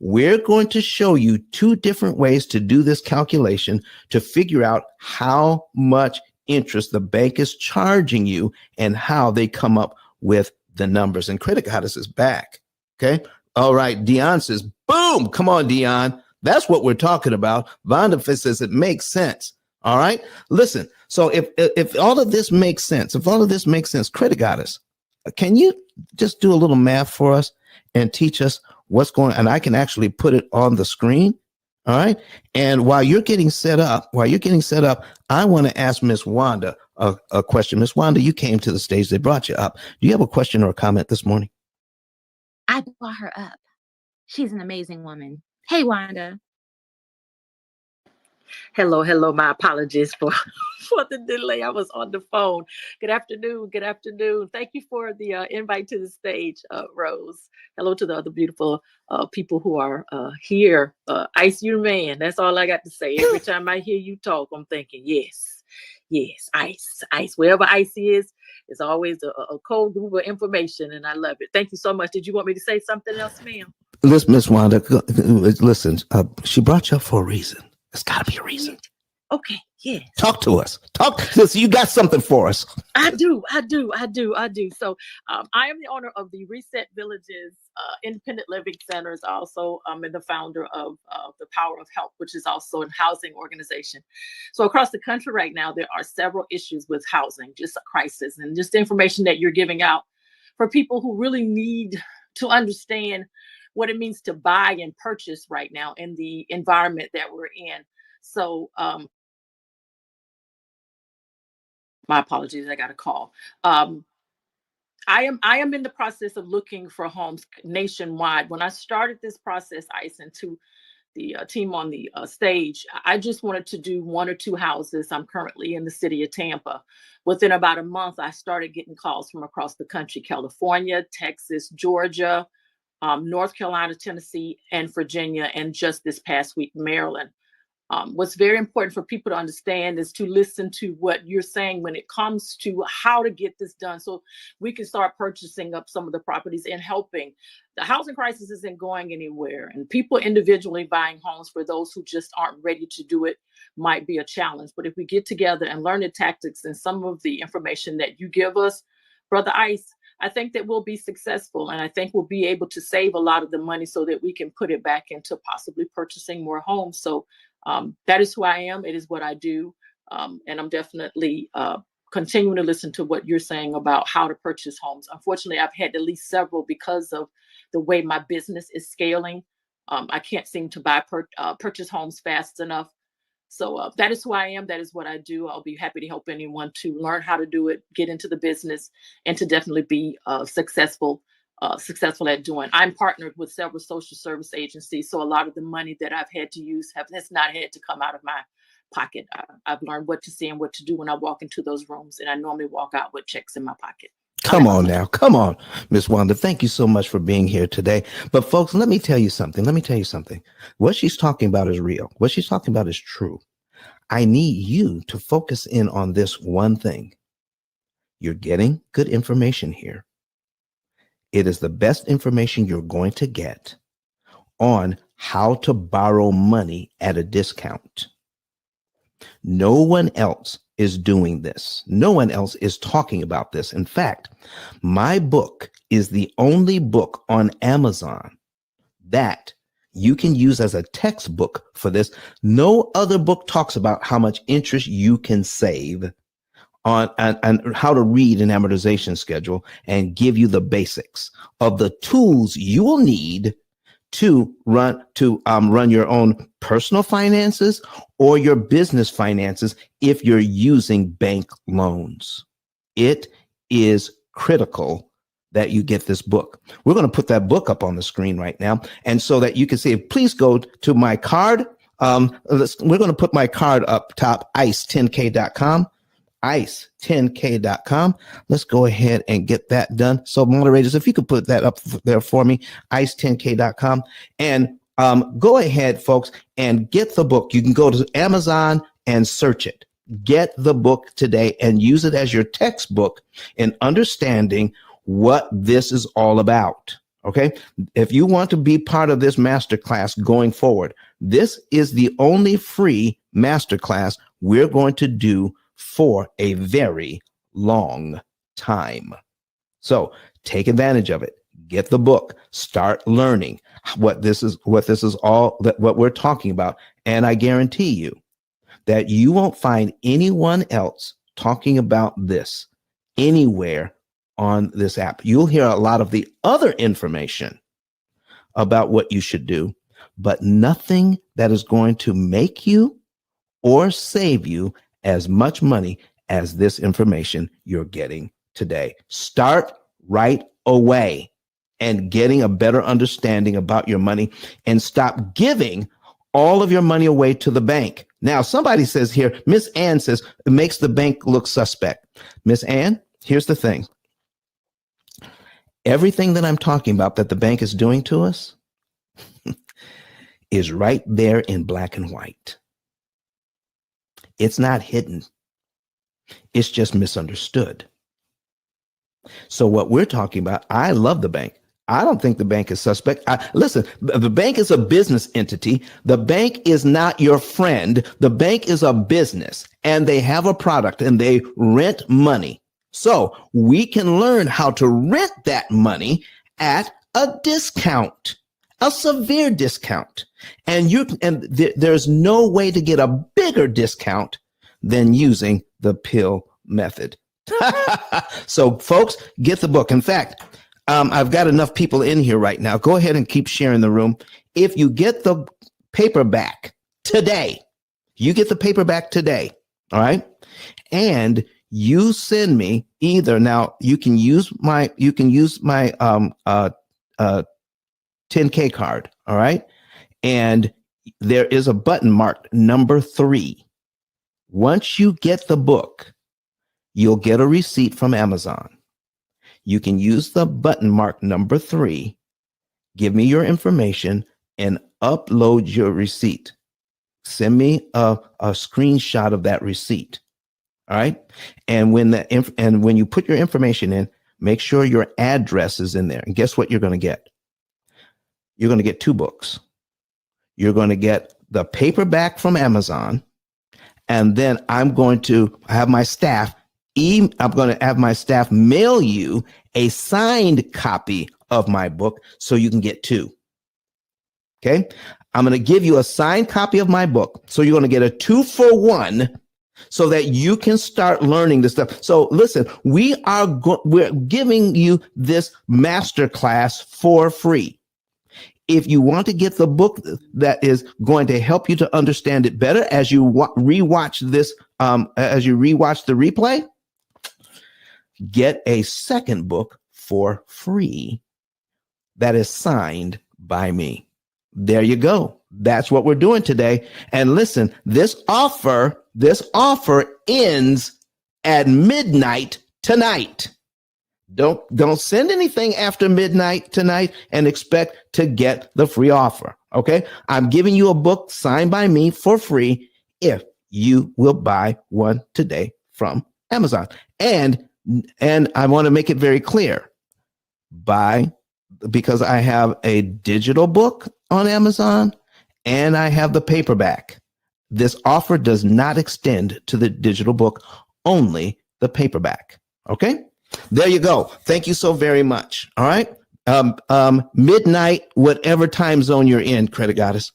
We're going to show you two different ways to do this calculation to figure out how much interest the bank is charging you and how they come up with the numbers. And Credit Goddess is back. Okay. All right. Dion says, boom. Come on, Dion. That's what we're talking about. Vonda says it makes sense. All right. Listen. So if all of this makes sense, Credit Goddess, can you just do a little math for us and teach us what's going on? And I can actually put it on the screen. All right. And while you're getting set up, I want to ask Miss Wanda a question. Miss Wanda, you came to the stage. They brought you up. Do you have a question or a comment this morning? I brought her up. She's an amazing woman. Hey, Wanda. Hello. My apologies for the delay. I was on the phone. Good afternoon. Thank you for the invite to the stage, Rose. Hello to the other beautiful people who are here. Ice, you man. That's all I got to say. Every time I hear you talk, I'm thinking, yes, Ice. Wherever Ice is, it's always a cold group of information, and I love it. Thank you so much. Did you want me to say something else, ma'am? Listen, Miss Wanda, listen, she brought you up for a reason. There's got to be a reason. Okay, yes. Talk to us. You got something for us. I do. So I am the owner of the Reset Villages Independent Living Centers. Also, I'm the founder of the Power of Help, which is also a housing organization. So across the country right now, there are several issues with housing, just a crisis, and just the information that you're giving out for people who really need to understand what it means to buy and purchase right now in the environment that we're in. So my apologies, I got a call. I am in the process of looking for homes nationwide. When I started this process, Ice, and to the team on the stage, I just wanted to do one or two houses. I'm currently in the city of Tampa. Within about a month, I started getting calls from across the country: California, Texas, Georgia, North Carolina, Tennessee, and Virginia, and just this past week, Maryland. What's very important for people to understand is to listen to what you're saying when it comes to how to get this done, so we can start purchasing up some of the properties and helping. The housing crisis isn't going anywhere, and people individually buying homes, for those who just aren't ready to do it, might be a challenge. But if we get together and learn the tactics and some of the information that you give us, Brother Ice, I think that we'll be successful, and I think we'll be able to save a lot of the money so that we can put it back into possibly purchasing more homes. So that is who I am. It is what I do. And I'm definitely continuing to listen to what you're saying about how to purchase homes. Unfortunately, I've had at least several because of the way my business is scaling. I can't seem to purchase homes fast enough. So that is who I am. That is what I do. I'll be happy to help anyone to learn how to do it, get into the business, and to definitely be successful at doing. I'm partnered with several social service agencies, so a lot of the money that I've had to use has not had to come out of my pocket. I've learned what to say and what to do when I walk into those rooms, and I normally walk out with checks in my pocket. Come on, Miss Wanda. Thank you so much for being here today. But folks, let me tell you something. What she's talking about is real. What she's talking about is true. I need you to focus in on this one thing. You're getting good information here. It is the best information you're going to get on how to borrow money at a discount. No one else is doing this. No one else is talking about this. In fact, my book is the only book on Amazon that you can use as a textbook for this. No other book talks about how much interest you can save on and how to read an amortization schedule and give you the basics of the tools you will need to run your own personal finances or your business finances if you're using bank loans. It is critical that you get this book. We're going to put that book up on the screen right now, and so that you can see it, please go to my card. We're going to put my card up top, ice10k.com. ice10k.com. Let's go ahead and get that done. So moderators, if you could put that up there for me, ice10k.com. And go ahead, folks, and get the book. You can go to Amazon and search it. Get the book today and use it as your textbook in understanding what this is all about. Okay. If you want to be part of this masterclass going forward, this is the only free masterclass we're going to do for a very long time. So take advantage of it. Get the book. Start learning what this is all that what we're talking about. And I guarantee you that you won't find anyone else talking about this anywhere on this app. You'll hear a lot of the other information about what you should do, but nothing that is going to make you or save you as much money as this information you're getting today. Start right away and getting a better understanding about your money, and stop giving all of your money away to the bank. Now, somebody says here, Miss Ann says, it makes the bank look suspect. Miss Ann, here's the thing. Everything that I'm talking about that the bank is doing to us is right there in black and white. It's not hidden. It's just misunderstood. So what we're talking about, I love the bank. I don't think the bank is suspect. Listen, the bank is a business entity. The bank is not your friend. The bank is a business, and they have a product and they rent money. So we can learn how to rent that money at a discount, a severe discount. And there's no way to get a bigger discount than using the P.I.L.L method. So folks, get the book. In fact, I've got enough people in here right now. Go ahead and keep sharing the room. If you get the paperback today, all right? And you send me either, now you can use my 10K card, all right? And there is a button marked number 3. Once you get the book, you'll get a receipt from Amazon. You can use the button marked number 3, give me your information, and upload your receipt. Send me a screenshot of that receipt. All right. And when you put your information in, make sure your address is in there. And guess what you're going to get? You're going to get 2 books. You're going to get the paperback from Amazon. And then I'm going to have my staff mail you a signed copy of my book so you can get 2. Okay. I'm going to give you a signed copy of my book. So you're going to get a 2-for-1 so that you can start learning this stuff. So listen, we're giving you this masterclass for free. If you want to get the book that is going to help you to understand it better as you rewatch this, as you rewatch the replay, get a second book for free that is signed by me. There you go. That's what we're doing today. And listen, this offer ends at midnight tonight. Don't send anything after midnight tonight and expect to get the free offer. Okay. I'm giving you a book signed by me for free if you will buy one today from Amazon. And I want to make it very clear. because I have a digital book on Amazon and I have the paperback. This offer does not extend to the digital book, only the paperback. Okay, there you go. Thank you so very much. All right. Midnight, whatever time zone you're in, Credit Goddess.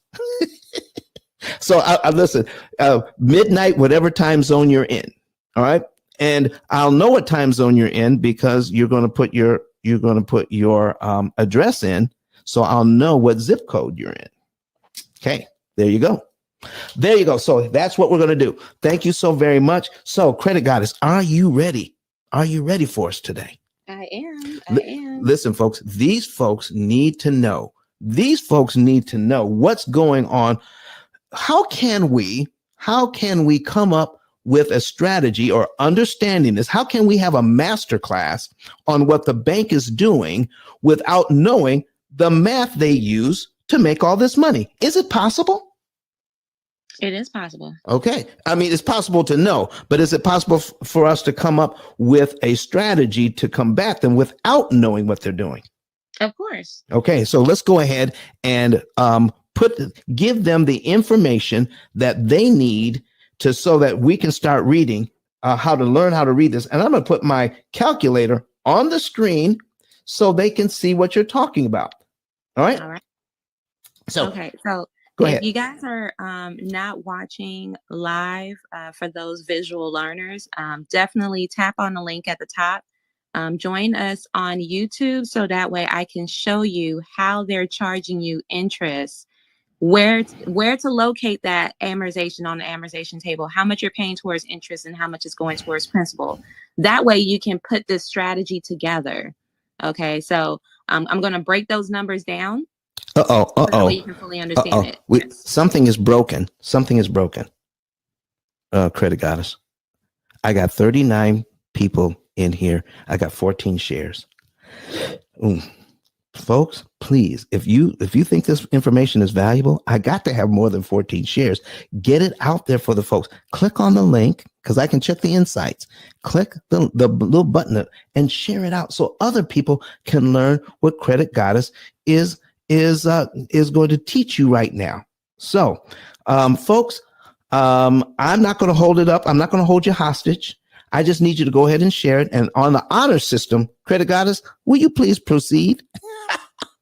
So I listen, midnight, whatever time zone you're in. All right. And I'll know what time zone you're in because you're going to put your address in. So I'll know what zip code you're in. Okay. There you go. There you go. So that's what we're going to do. Thank you so very much. So Credit Goddess, are you ready? Are you ready for us today? I am. Listen, folks, these folks need to know. These folks need to know what's going on. How can we come up with a strategy or understanding this? How can we have a masterclass on what the bank is doing without knowing the math they use to make all this money? Is it possible? It is possible. Okay. I mean, it's possible to know, but is it possible for us to come up with a strategy to combat them without knowing what they're doing? Of course. Okay. So let's go ahead and give them the information that they need so that we can start reading how to learn how to read this. And I'm going to put my calculator on the screen so they can see what you're talking about. All right. All right. So, okay. So go if ahead. you guys are not watching live, for those visual learners, definitely tap on the link at the top. Join us on YouTube so that way I can show you how they're charging you interest, where to locate that amortization on the amortization table, how much you're paying towards interest and how much is going towards principal. That way you can put this strategy together. Okay, so I'm going to break those numbers down. So that way you can fully understand it. Yes. Something is broken. Something is broken. Credit Goddess. I got 39 people in here. I got 14 shares. Folks, please, if you think this information is valuable, I got to have more than 14 shares. Get it out there for the folks. Click on the link because I can check the insights. Click the little button and share it out so other people can learn what Credit Goddess is going to teach you right now. So, folks, I'm not going to hold it up. I'm not going to hold you hostage. I just need you to go ahead and share it. And on the honor system, Credit Goddess, will you please proceed?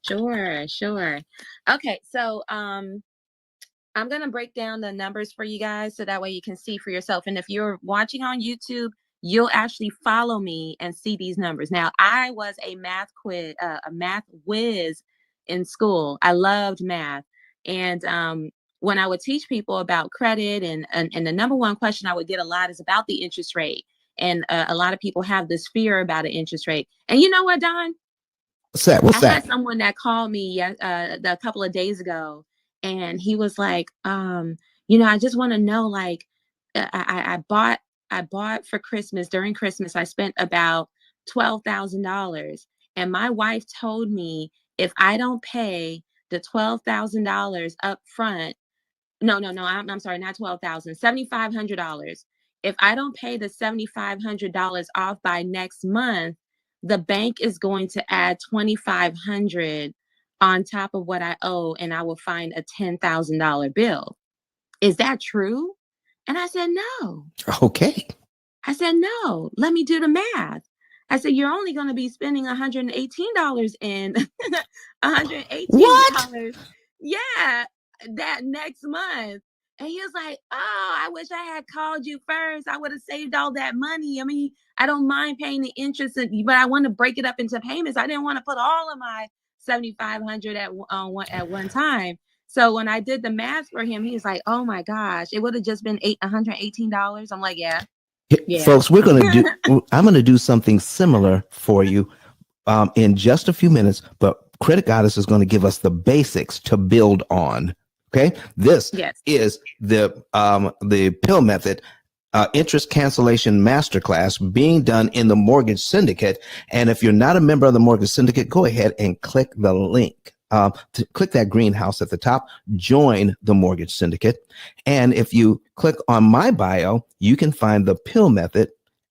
Sure. Okay, so I'm going to break down the numbers for you guys so that way you can see for yourself. And if you're watching on YouTube, you'll actually follow me and see these numbers. Now, I was a math whiz in school. I loved math. And when I would teach people about credit and the number one question I would get a lot is about the interest rate. And a lot of people have this fear about an interest rate. And you know what, Don? What's that? I had someone that called me a couple of days ago, and he was like, I just want to know, like, I bought for Christmas, during Christmas, I spent about $12,000. And my wife told me if I don't pay the $12,000 up front, no, I'm sorry, not $12,000, $7,500. If I don't pay the $7,500 off by next month, the bank is going to add $2,500 on top of what I owe, and I will find a $10,000 bill. Is that true? And I said, no. Okay. I said, no, let me do the math. I said, you're only going to be spending $118 in $118. What? Yeah, that next month. And he was like, oh, I wish I had called you first. I would have saved all that money. I mean, I don't mind paying the interest, but I want to break it up into payments. I didn't want to put all of my $7,500 at one time. So when I did the math for him, he was like, oh my gosh, it would have just been $118. I'm like, yeah. Folks, I'm going to do something similar for you in just a few minutes, but Credit Goddess is going to give us the basics to build on. Okay, this is the P.I.L.L method, Interest Cancellation Masterclass, being done in the Mortgage Syndicate. And if you're not a member of the Mortgage Syndicate, go ahead and click the link. Click that greenhouse at the top, join the Mortgage Syndicate. And if you click on my bio, you can find the P.I.L.L method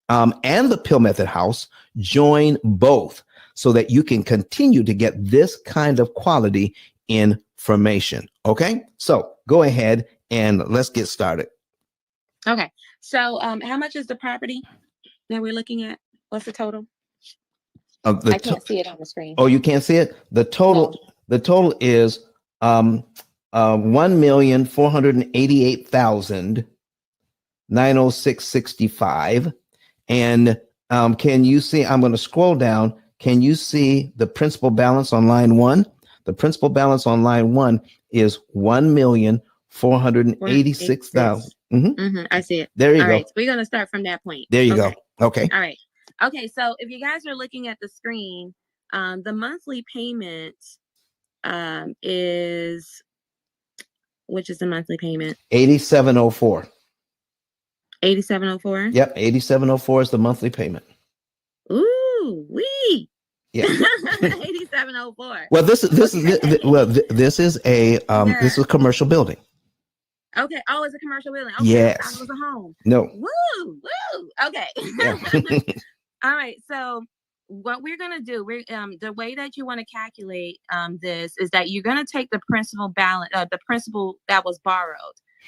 and the P.I.L.L method house. Join both. so that you can continue to get this kind of quality information. Okay, so go ahead and let's get started. Okay. So how much is the property that we're looking at? What's the total? I can't see it on the screen. Oh, you can't see it? The total, No. the total is 1,488,906.65. And can you see, I'm going to scroll down. Can you see the principal balance on line 1? The principal balance on line 1 is 1,486,000. I see it. There you All go. right. So we're going to start from that point. There you Okay. go. Okay. All right. Okay. So if you guys are looking at the screen, the monthly payment is, which is the monthly payment? 8704. 8704? Yep. 8704 is the monthly payment. Ooh, wee. Yeah. 8704. Well, this is a commercial building. Okay. Oh, it's a commercial building. Okay. Yes. I thought it was a home. No. Woo, woo. Okay. Yeah. All right. So what we're going to do, the way that you want to calculate this is that you're going to take the principal balance, the principal that was borrowed,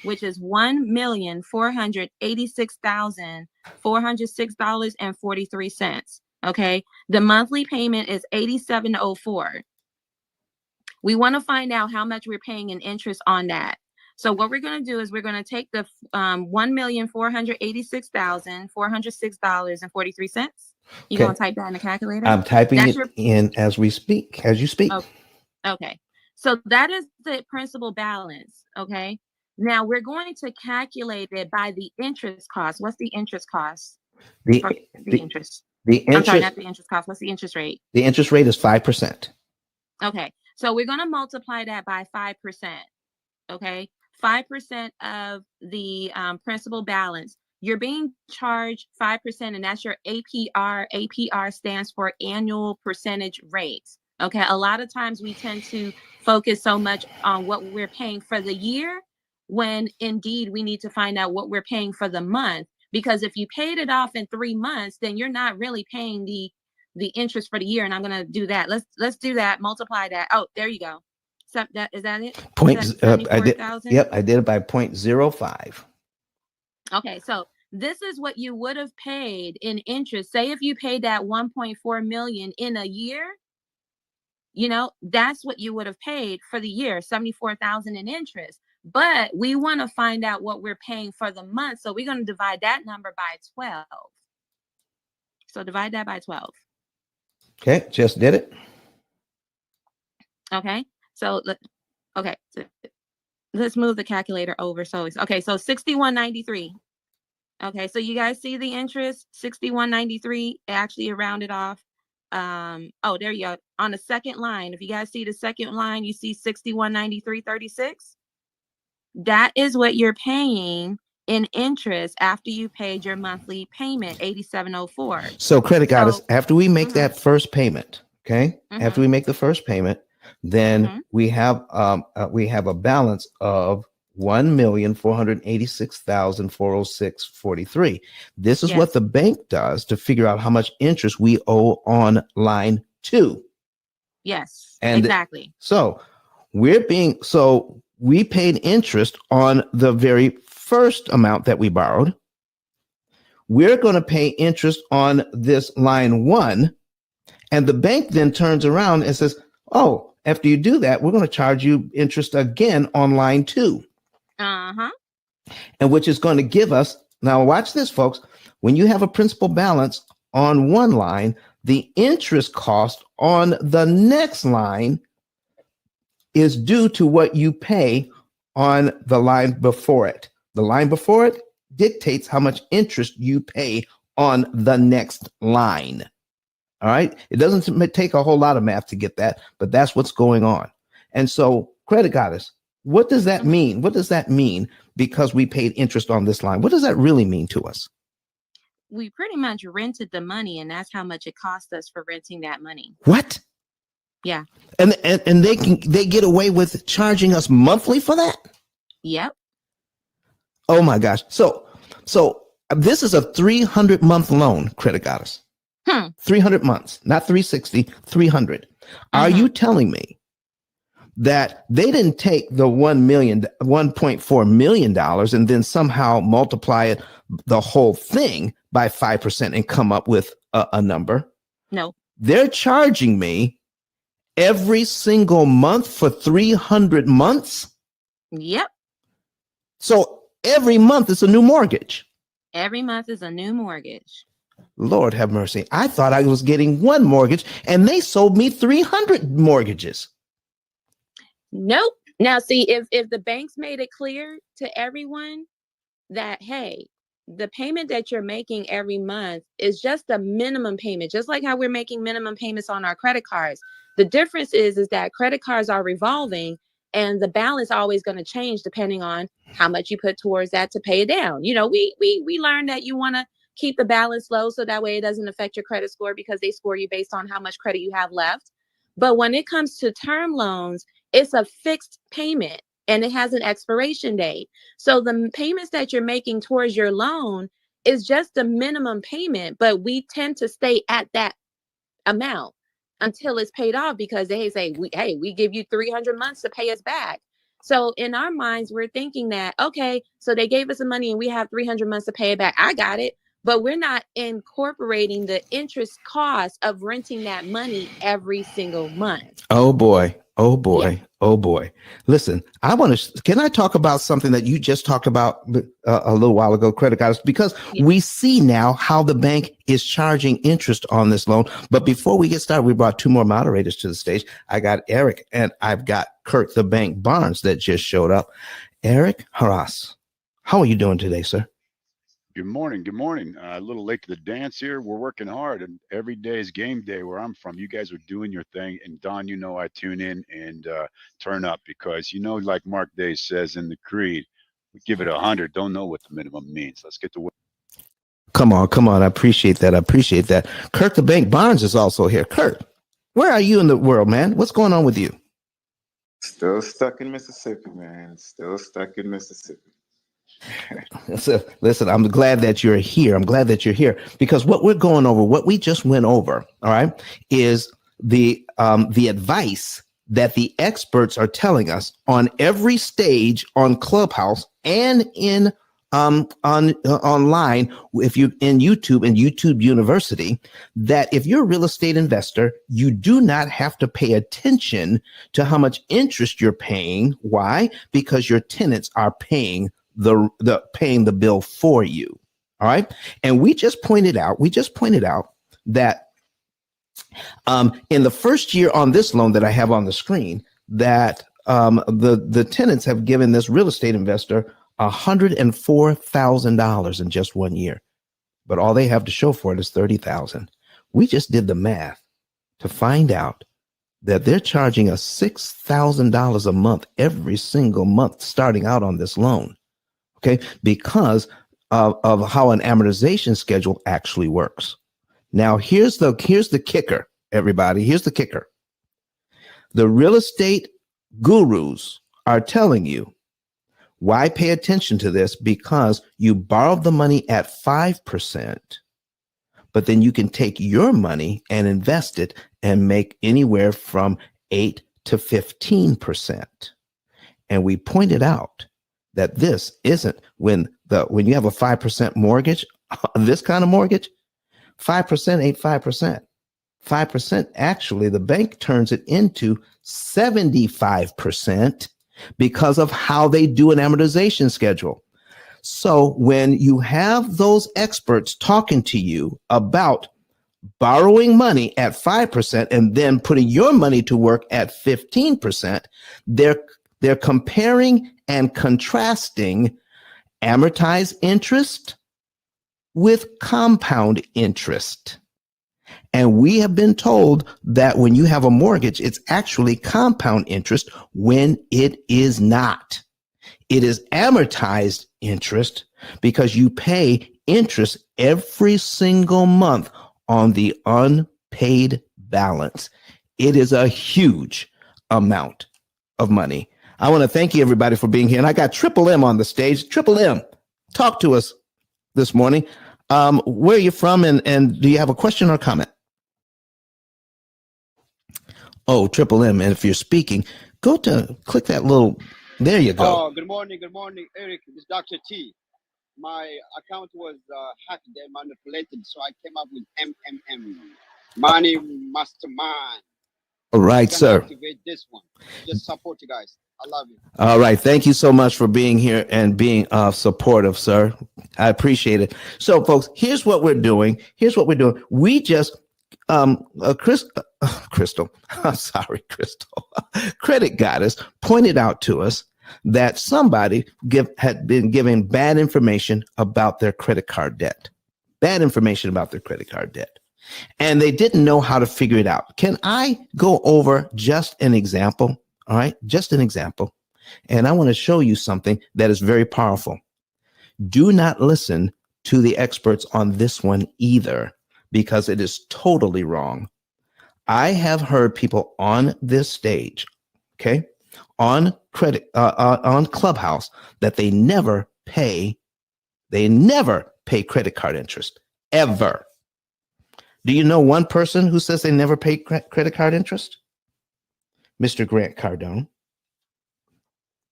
which is $1,486,406.43. Okay. The monthly payment is $8704. We want to find out how much we're paying in interest on that. So what we're going to do is we're going to take the $1,486,406.43. You going to type that in the calculator? I'm typing it in as you speak. Okay. So that is the principal balance. Okay. Now we're going to calculate it by the interest cost. What's the interest cost? The interest. I'm sorry, not the interest cost. What's the interest rate? The interest rate is 5%. Okay. So we're going to multiply that by 5%. Okay. 5% of the principal balance. You're being charged 5%, and that's your APR. APR stands for annual percentage rates. Okay. A lot of times we tend to focus so much on what we're paying for the year, when indeed we need to find out what we're paying for the month. Because if you paid it off in 3 months, then you're not really paying the interest for the year. And I'm going to do that. Let's do that. Multiply that. Oh, there you go. So is that it? I did. Yep, I did it by 0.05. Okay, so this is what you would have paid in interest. Say if you paid that 1.4 million in a year, that's what you would have paid for the year, 74,000 in interest. But we want to find out what we're paying for the month, so we're going to divide that number by 12. So divide that by 12. Okay, just did it. Okay. So let's move the calculator over. So 6193. Okay, so you guys see the interest, 6193. Actually, rounded off. Oh, there you go. On the second line, if you guys see the second line, you see 6193.36. That is what you're paying in interest after you paid your monthly payment, 8704. So credit goddess, after we make that first payment, okay, after we make the first payment, then we have a balance of 1,486,406.43. This is what the bank does to figure out how much interest we owe on line 2. Yes, and exactly. So we paid interest on the very first amount that we borrowed. We're going to pay interest on this line 1, and the bank then turns around and says, oh, after you do that, we're going to charge you interest again on line 2. And which is going to give us, now watch this, folks, when you have a principal balance on one line, the interest cost on the next line is due to what you pay on the line before it. The line before it dictates how much interest you pay on the next line. All right. It doesn't take a whole lot of math to get that, but that's what's going on. And so, credit goddess, what does that mean? What does that mean? Because we paid interest on this line. What does that really mean to us? We pretty much rented the money, and that's how much it cost us for renting that money. What? Yeah. And they get away with charging us monthly for that? Yep. Oh my gosh. So this is a 300-month loan, credit goddess. 300 months, not 360, 300. Are you telling me that they didn't take the $1.4 million and then somehow multiply it, the whole thing, by 5% and come up with a number? No. They're charging me every single month for 300 months. Yep. So every month is a new mortgage. Every month is a new mortgage. Lord have mercy. I thought I was getting one mortgage and they sold me 300 mortgages. Nope. Now, see, if the banks made it clear to everyone that, hey, the payment that you're making every month is just a minimum payment, just like how we're making minimum payments on our credit cards. The difference is that credit cards are revolving and the balance always going to change depending on how much you put towards that to pay it down. You know, we learned that you want to keep the balance low so that way it doesn't affect your credit score because they score you based on how much credit you have left. But when it comes to term loans, it's a fixed payment and it has an expiration date. So the payments that you're making towards your loan is just a minimum payment, but we tend to stay at that amount until it's paid off because they say, we give you 300 months to pay us back. So in our minds, we're thinking that, okay, so they gave us the money and we have 300 months to pay it back. I got it. But we're not incorporating the interest cost of renting that money every single month. Oh boy. Oh boy. Yeah. Oh boy. Listen, can I talk about something that you just talked about a little while ago, credit cards, because we see now how the bank is charging interest on this loan. But before we get started, we brought two more moderators to the stage. I got Eric and I've got Kurt the Bank Barnes that just showed up. Eric Haras, how are you doing today, sir? Good morning. Good morning. A little late to the dance here. We're working hard, and every day is game day where I'm from. You guys are doing your thing, and Don, you know I tune in and turn up because, you know, like Mark Day says in the Creed, we give it 100. Don't know what the minimum means. Let's get to work. Come on. I appreciate that. Kurt the Bank Barnes is also here. Kurt, where are you in the world, man? What's going on with you? Still stuck in Mississippi, man. Still stuck in Mississippi. So, listen, I'm glad that you're here. Because what we're going over, what we just went over, all right, is the advice that the experts are telling us on every stage on Clubhouse and in online, if you in YouTube and YouTube University, that if you're a real estate investor, you do not have to pay attention to how much interest you're paying. Why? Because your tenants are paying the bill for you. All right. And we just pointed out that in the first year on this loan that I have on the screen, that the tenants have given this real estate investor $104,000 in just 1 year. But all they have to show for it is $30,000. We just did the math to find out that they're charging us $6,000 a month every single month starting out on this loan. Okay, because of how an amortization schedule actually works. Now, here's the kicker, everybody. Here's the kicker. The real estate gurus are telling you, why pay attention to this? Because you borrowed the money at 5%, but then you can take your money and invest it and make anywhere from 8 to 15%. And we pointed out that this isn't when you have a 5% mortgage, this kind of mortgage, 5% ain't 5%. 5%, actually, the bank turns it into 75% because of how they do an amortization schedule. So when you have those experts talking to you about borrowing money at 5% and then putting your money to work at 15%, they're comparing and contrasting amortized interest with compound interest. And we have been told that when you have a mortgage, it's actually compound interest when it is not. It is amortized interest because you pay interest every single month on the unpaid balance. It is a huge amount of money. I want to thank you, everybody, for being here. And I got Triple M on the stage. Triple M, talk to us this morning. Where are you from, and do you have a question or comment? Oh, Triple M. And if you're speaking, click that little, there you go. Oh, good morning, Eric. This is Dr. T. My account was hacked and manipulated, so I came up with MMM, Money Mastermind. All right, I'm gonna sir. activate this one. Just support you guys. I love you. All right. Thank you so much for being here and being supportive, sir. I appreciate it. So, folks, here's what we're doing. We just, Crystal, I'm sorry, Crystal, Credit Goddess pointed out to us that somebody had been giving bad information about their credit card debt. And they didn't know how to figure it out. Can I go over just an example? All right, just an example. And I want to show you something that is very powerful. Do not listen to the experts on this one either, because it is totally wrong. I have heard people on this stage, okay, on Clubhouse, that they never pay credit card interest, ever. Do you know one person who says they never pay credit card interest? Mr. Grant Cardone.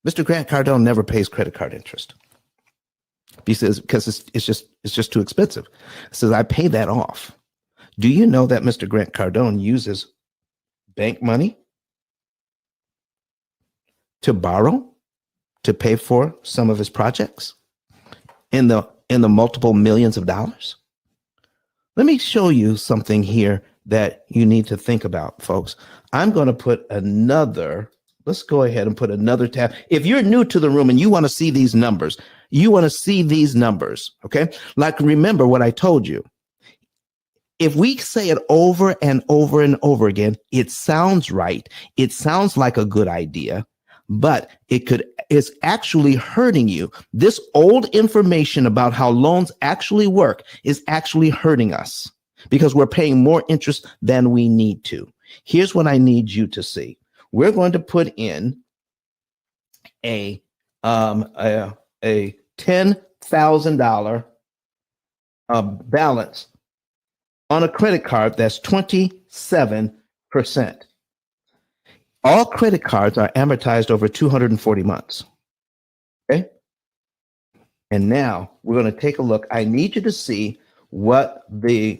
Mr. Grant Cardone never pays credit card interest. He says, because it's just too expensive. He says, I pay that off. Do you know that Mr. Grant Cardone uses bank money to borrow to pay for some of his projects in the multiple millions of dollars? Let me show you something here that you need to think about, folks. I'm going to put let's go ahead and put another tab. If you're new to the room and you want to see these numbers, okay? Like, remember what I told you. If we say it over and over and over again, it sounds right. It sounds like a good idea, but it's actually hurting you. This old information about how loans actually work is actually hurting us because we're paying more interest than we need to. Here's what I need you to see. We're going to put in a $10,000 balance on a credit card that's 27%. All credit cards are amortized over 240 months. Okay. And now we're going to take a look. I need you to see what let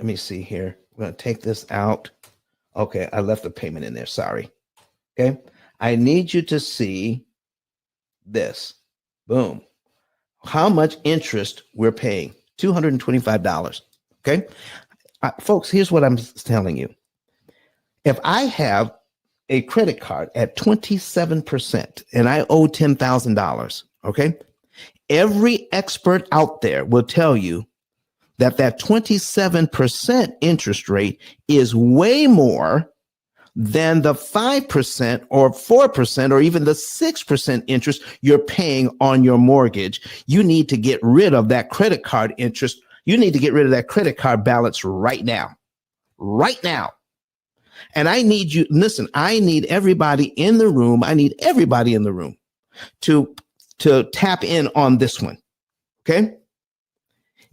me see here. We're going to take this out. Okay. I left the payment in there. Sorry. Okay. I need you to see this. Boom. How much interest we're paying. $225. Okay. Folks, here's what I'm telling you. If I have a credit card at 27% and I owe $10,000, okay, every expert out there will tell you that 27% interest rate is way more than the 5% or 4% or even the 6% interest you're paying on your mortgage. You need to get rid of that credit card interest. You need to get rid of that credit card balance right now. Right now. And I need you, listen, I need everybody in the room. To tap in on this one. Okay.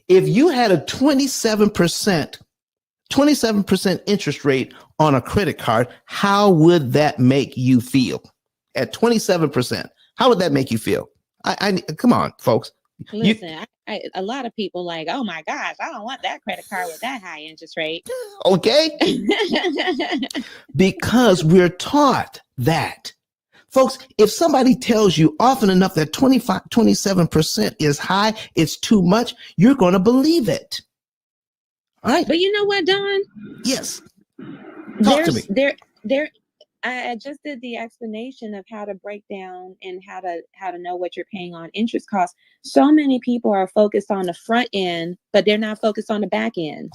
If you had a 27% interest rate on a credit card, how would that make you feel? At 27%, how would that make you feel? I come on, folks. Listen, a lot of people like, oh my gosh, I don't want that credit card with that high interest rate. Okay. Because we're taught that. Folks, if somebody tells you often enough that 27% is high, it's too much, you're going to believe it. All right. But you know what, Don? Yes. Talk to me. I just did the explanation of how to break down and how to know what you're paying on interest costs. So many people are focused on the front end, but they're not focused on the back end.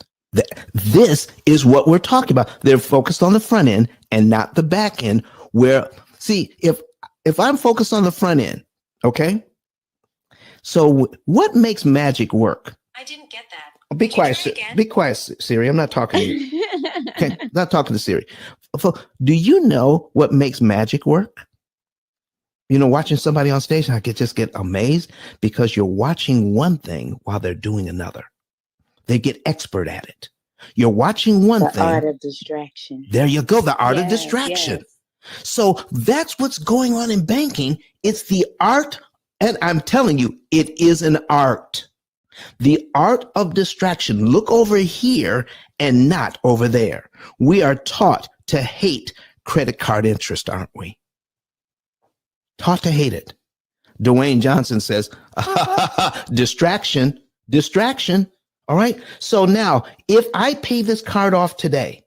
This is what we're talking about. They're focused on the front end and not the back end. Where, see, if I'm focused on the front end, okay. So what makes magic work? I didn't get that. Be quiet, Siri. I'm not talking to you. Okay, not talking to Siri. Do you know what makes magic work? watching somebody on stage, I could just get amazed because you're watching one thing while they're doing another. They get expert at it. You're watching one The thing. art of distraction. There you go. The art of Yes, distraction. yes. So that's what's going on in banking. It's the art. And I'm telling you, it is an art. The art of distraction. Look over here and not over there. We are taught to hate credit card interest, aren't we? Taught to hate it. Dwayne Johnson says, distraction. All right. So now, if I pay this card off today,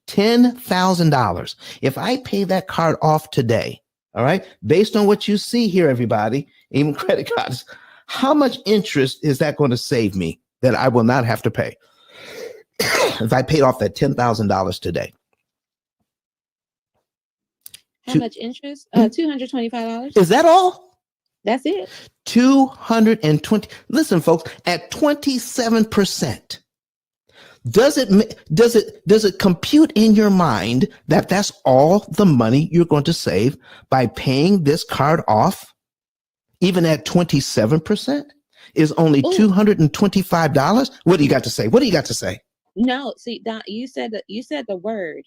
$10,000, if I pay that card off today, all right, based on what you see here, everybody, even credit cards, how much interest is that going to save me that I will not have to pay if I paid off that $10,000 today? How much interest? $225. Is that all? That's it. 220. Listen, folks, at 27%, does it compute in your mind that that's all the money you're going to save by paying this card off? Even at 27% is only $225. What do you got to say? What do you got to say? No, see, Don, you said the word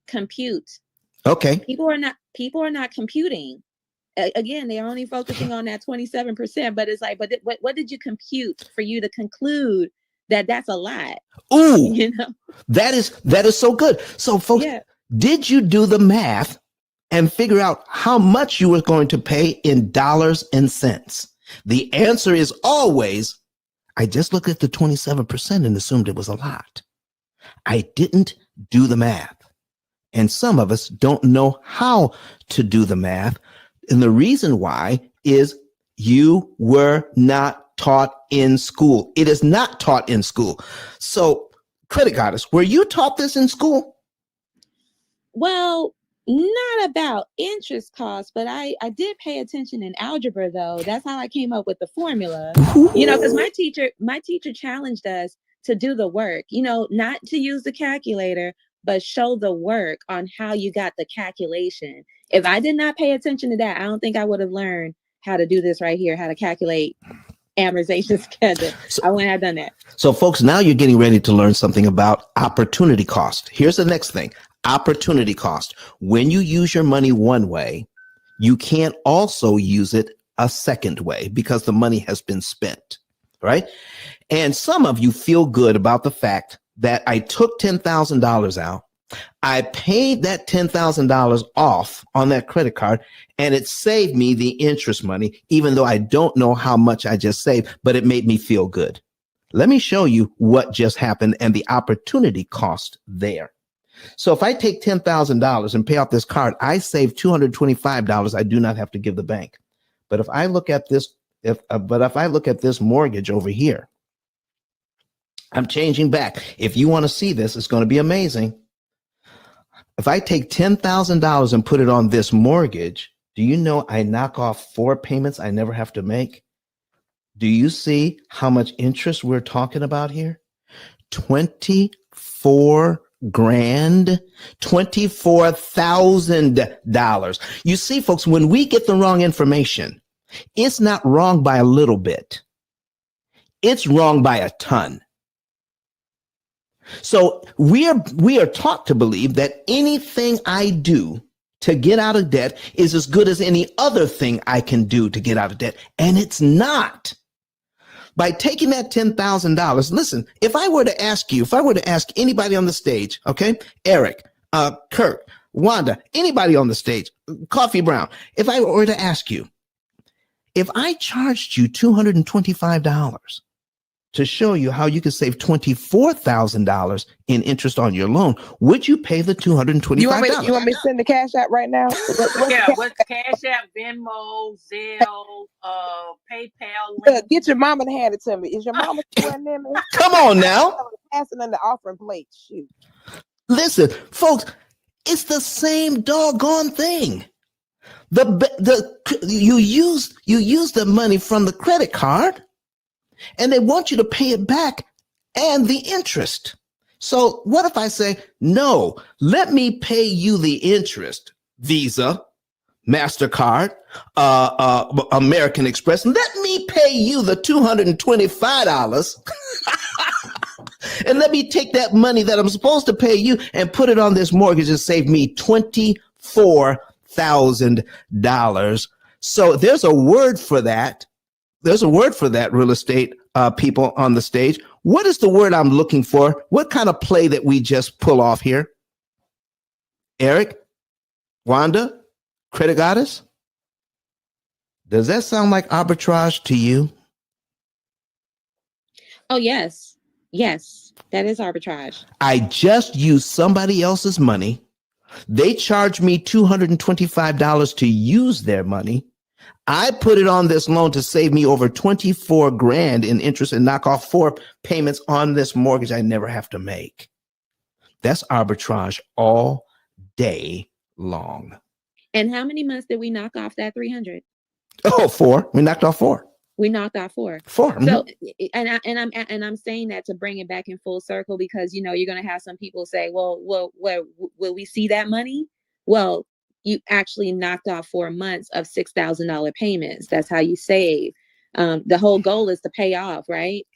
compute. Okay. People are not computing. Again, they're only focusing on that 27%, but it's like, but what did you compute for you to conclude that that's a lot? Ooh, that is so good. So folks, did you do the math and figure out how much you were going to pay in dollars and cents? The answer is always, I just looked at the 27% and assumed it was a lot. I didn't do the math. And some of us don't know how to do the math. And the reason why is you were not taught in school. It is not taught in school. So, Credit Goddess, were you taught this in school? Well, not about interest costs, but I did pay attention in algebra, though. That's how I came up with the formula. Because my teacher challenged us to do the work, not to use the calculator, but show the work on how you got the calculation. If I did not pay attention to that, I don't think I would have learned how to do this right here, how to calculate amortization schedule. I wouldn't have done that. So folks, now you're getting ready to learn something about opportunity cost. Here's the next thing. Opportunity cost. When you use your money one way, you can't also use it a second way because the money has been spent, right? And some of you feel good about the fact that I took $10,000 out. I paid that $10,000 off on that credit card, and it saved me the interest money, even though I don't know how much I just saved, but it made me feel good. Let me show you what just happened and the opportunity cost there. So if I take $10,000 and pay off this card, I save $225 I do not have to give the bank. But if I look at this, if I look at this mortgage over here, I'm changing back. If you want to see this, it's going to be amazing. If I take $10,000 and put it on this mortgage, do you know I knock off 4 payments I never have to make? Do you see how much interest we're talking about here? $24,000, $24,000. You see, folks, when we get the wrong information, it's not wrong by a little bit. It's wrong by a ton. So we are taught to believe that anything I do to get out of debt is as good as any other thing I can do to get out of debt. And it's not. By taking that $10,000, listen, if I were to ask anybody on the stage, okay, Eric, Kirk, Wanda, anybody on the stage, Coffee Brown, if I were to ask you, if I charged you $225 to show you how you could save $24,000 in interest on your loan, would you pay the $225? You want me to send the cash out right now? What's Cash App, Venmo, Zelle, PayPal? Get your mama to hand it to me. Is your mama still in there? Come on now. Passing on the offering plate. Shoot. Listen, folks, it's the same doggone thing. You use the money from the credit card, and they want you to pay it back and the interest. So what if I say, no, let me pay you the interest, Visa, MasterCard, American Express. Let me pay you the $225 and let me take that money that I'm supposed to pay you and put it on this mortgage and save me $24,000. So there's a word for that. There's a word for that, real estate people on the stage. What is the word I'm looking for? What kind of play that we just pull off here? Eric? Wanda? Credit Goddess? Does that sound like arbitrage to you? Oh, yes. Yes, that is arbitrage. I just used somebody else's money. They charged me $225 to use their money. I put it on this loan to save me over 24 grand in interest and knock off 4 payments on this mortgage I never have to make. That's arbitrage all day long. And how many months did we knock off that 300? Oh, 4. We knocked off 4. We knocked off 4. 4. So, and I'm saying that to bring it back in full circle because, you know, you're going to have some people say, well, will we see that money? Well, you actually knocked off 4 months of $6,000 payments. That's how you save. The whole goal is to pay off, right?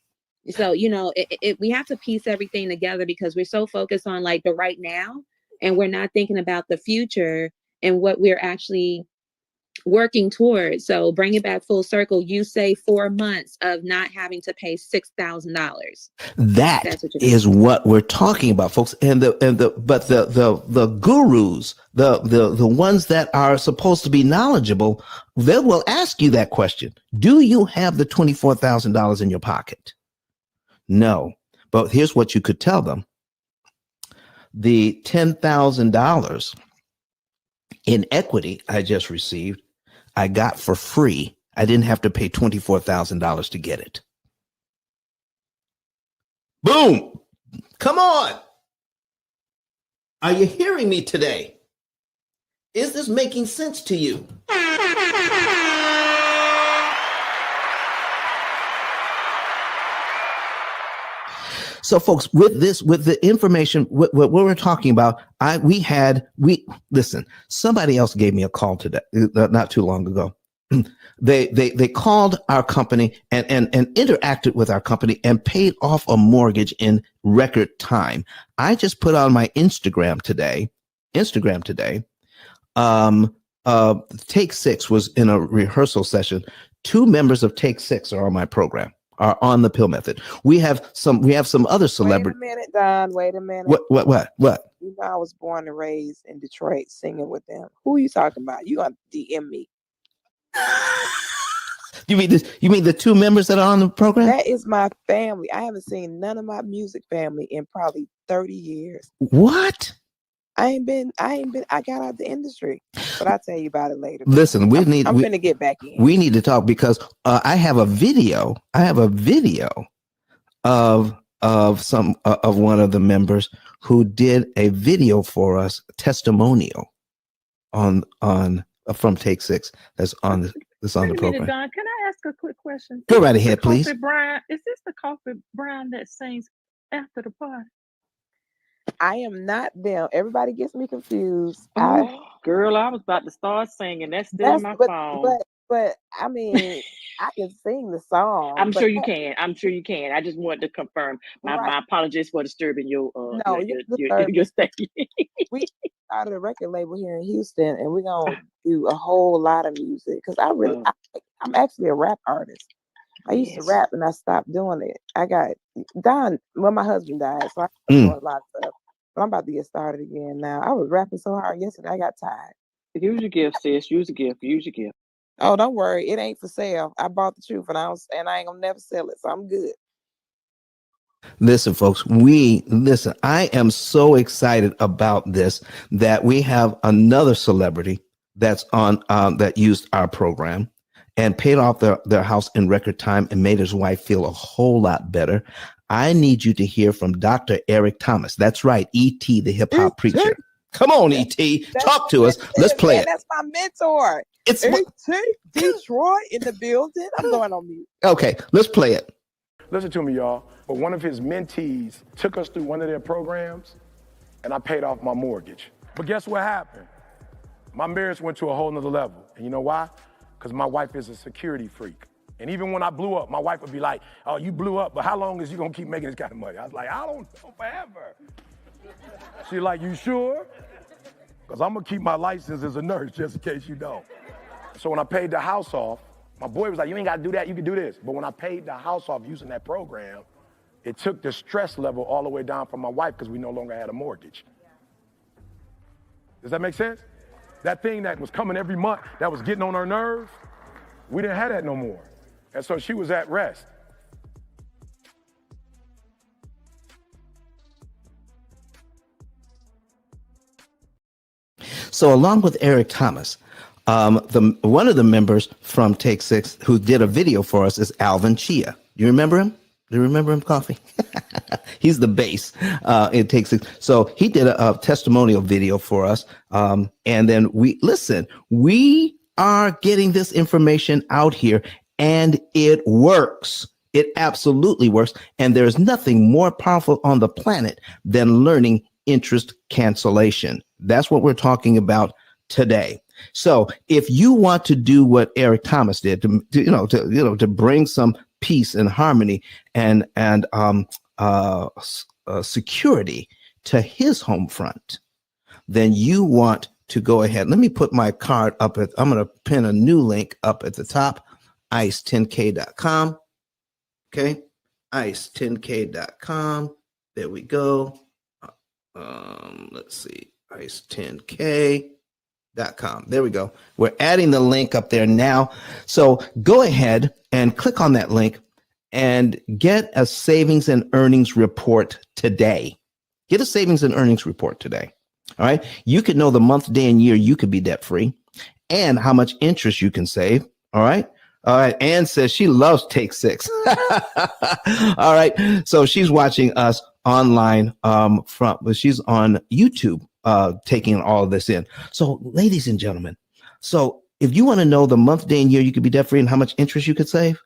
So, you know, we have to piece everything together because we're so focused on like the right now and we're not thinking about the future and what we're actually working towards. So bring it back full circle. You say 4 months of not having to pay $6,000. That is what we're talking about, folks. And the gurus, the ones that are supposed to be knowledgeable, they will ask you that question. Do you have the $24,000 in your pocket? No. But here's what you could tell them. The $10,000 in equity I just received, I got for free. I didn't have to pay $24,000 to get it. Boom. Come on. Are you hearing me today? Is this making sense to you? So, folks, with the information, what we're talking about, listen. Somebody else gave me a call today, not too long ago. They called our company and interacted with our company and paid off a mortgage in record time. I just put on my Instagram today. Take 6 was in a rehearsal session. 2 members of Take 6 are on my program. Are on the P.I.L.L method. We have some other celebrities. Wait a minute, Don. Wait a minute. What? You know, I was born and raised in Detroit singing with them. Who are you talking about? You gonna DM me. You mean the 2 members that are on the program? That is my family. I haven't seen none of my music family in probably 30 years. What? I got out the industry, but I'll tell you about it later. Listen, I'm gonna get back in. We need to talk because I have a video. Of one of the members who did a video for us, testimonial on from Take 6. That's on the program. Don, can I ask a quick question? Go right ahead, please. Brown, is this the Coffee Brown that sings after the party? I am not them. Everybody gets me confused. Girl, I was about to start singing. That's still my phone. But I mean, I can sing the song. I'm sure you can. I just wanted to confirm. My apologies for disturbing your station. We started a record label here in Houston, and we're gonna do a whole lot of music because I'm actually a rap artist. I used to rap and I stopped doing it. I got Don when my husband died, so I was doing a lot of stuff. But I'm about to get started again now. I was rapping so hard yesterday, I got tired. Use your gift, sis. Use your gift. Oh, don't worry. It ain't for sale. I bought the truth and I ain't gonna never sell it. So I'm good. Listen, folks, I am so excited about this that we have another celebrity that's on that used our program and paid off their house in record time and made his wife feel a whole lot better. I need you to hear from Dr. Eric Thomas. That's right, E.T., the hip hop preacher. Come on, E.T., talk to us. Let's play it. That's my mentor. It's E.T. Detroit in the building. I'm going on mute. Okay, let's play it. Listen to me, y'all. But one of his mentees took us through one of their programs, and I paid off my mortgage. But guess what happened? My marriage went to a whole nother level. And you know why? Because my wife is a security freak. And even when I blew up, my wife would be like, oh, you blew up, but how long is you gonna keep making this kind of money? I was like, I don't know, forever. She's like, you sure? Because I'm gonna keep my license as a nurse just in case you don't. So when I paid the house off, my boy was like, you ain't gotta do that, you can do this. But when I paid the house off using that program, it took the stress level all the way down from my wife because we no longer had a mortgage. Does that make sense? That thing that was coming every month, that was getting on her nerves, we didn't have that no more. And so she was at rest. So along with Eric Thomas, one of the members from Take Six who did a video for us is Alvin Chia. You remember him? Do you remember him, Coffee? He's the bass. It takes it. So he did a testimonial video for us. And then we are getting this information out here and it works. It absolutely works. And there's nothing more powerful on the planet than learning interest cancellation. That's what we're talking about today. So if you want to do what Eric Thomas did to bring some peace and harmony and security to his home front, then you want to go ahead. Let me put my card up I'm going to pin a new link up at the top, ice10k.com. Okay. ice10k.com. There we go. Let's see, ice10k.com. There we go. We're adding the link up there now. So go ahead and click on that link and get a savings and earnings report today. Get a savings and earnings report today. All right. You could know the month, day, and year you could be debt free and how much interest you can save. All right. All right. Ann says she loves Take Six. All right. So she's watching us online she's on YouTube taking all of this in. So ladies and gentlemen, so if you want to know the month, day, and year you could be debt free and how much interest you could save,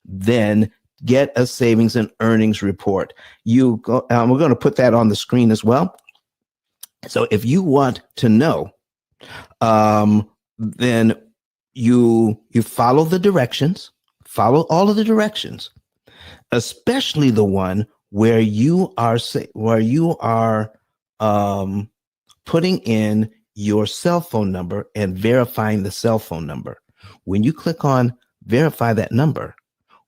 then get a savings and earnings report. We're going to put that on the screen as well. So if you want to know, then you follow the directions, follow all of the directions, especially the one where you are putting in your cell phone number and verifying the cell phone number. When you click on verify that number,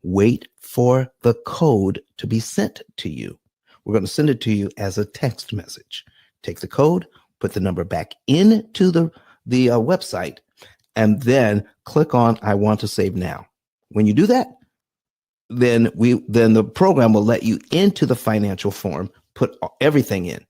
wait for the code to be sent to you. We're going to send it to you as a text message. Take the code, put the number back into the website, and then click on I want to save now. When you do that, then the program will let you into the financial form, put everything in.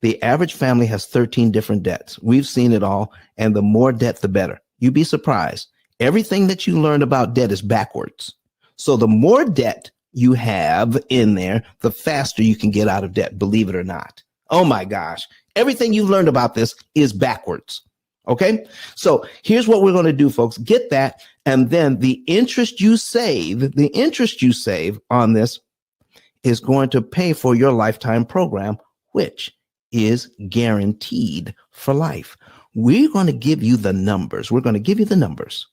The average family has 13 different debts. We've seen it all, and the more debt, the better. You'd be surprised. Everything that you learned about debt is backwards. So the more debt you have in there, the faster you can get out of debt, believe it or not. Oh my gosh. Everything you've learned about this is backwards. Okay. So here's what we're going to do, folks. Get that. And then the interest you save on this is going to pay for your lifetime program, which is guaranteed for life. We're going to give you the numbers. We're going to give you the numbers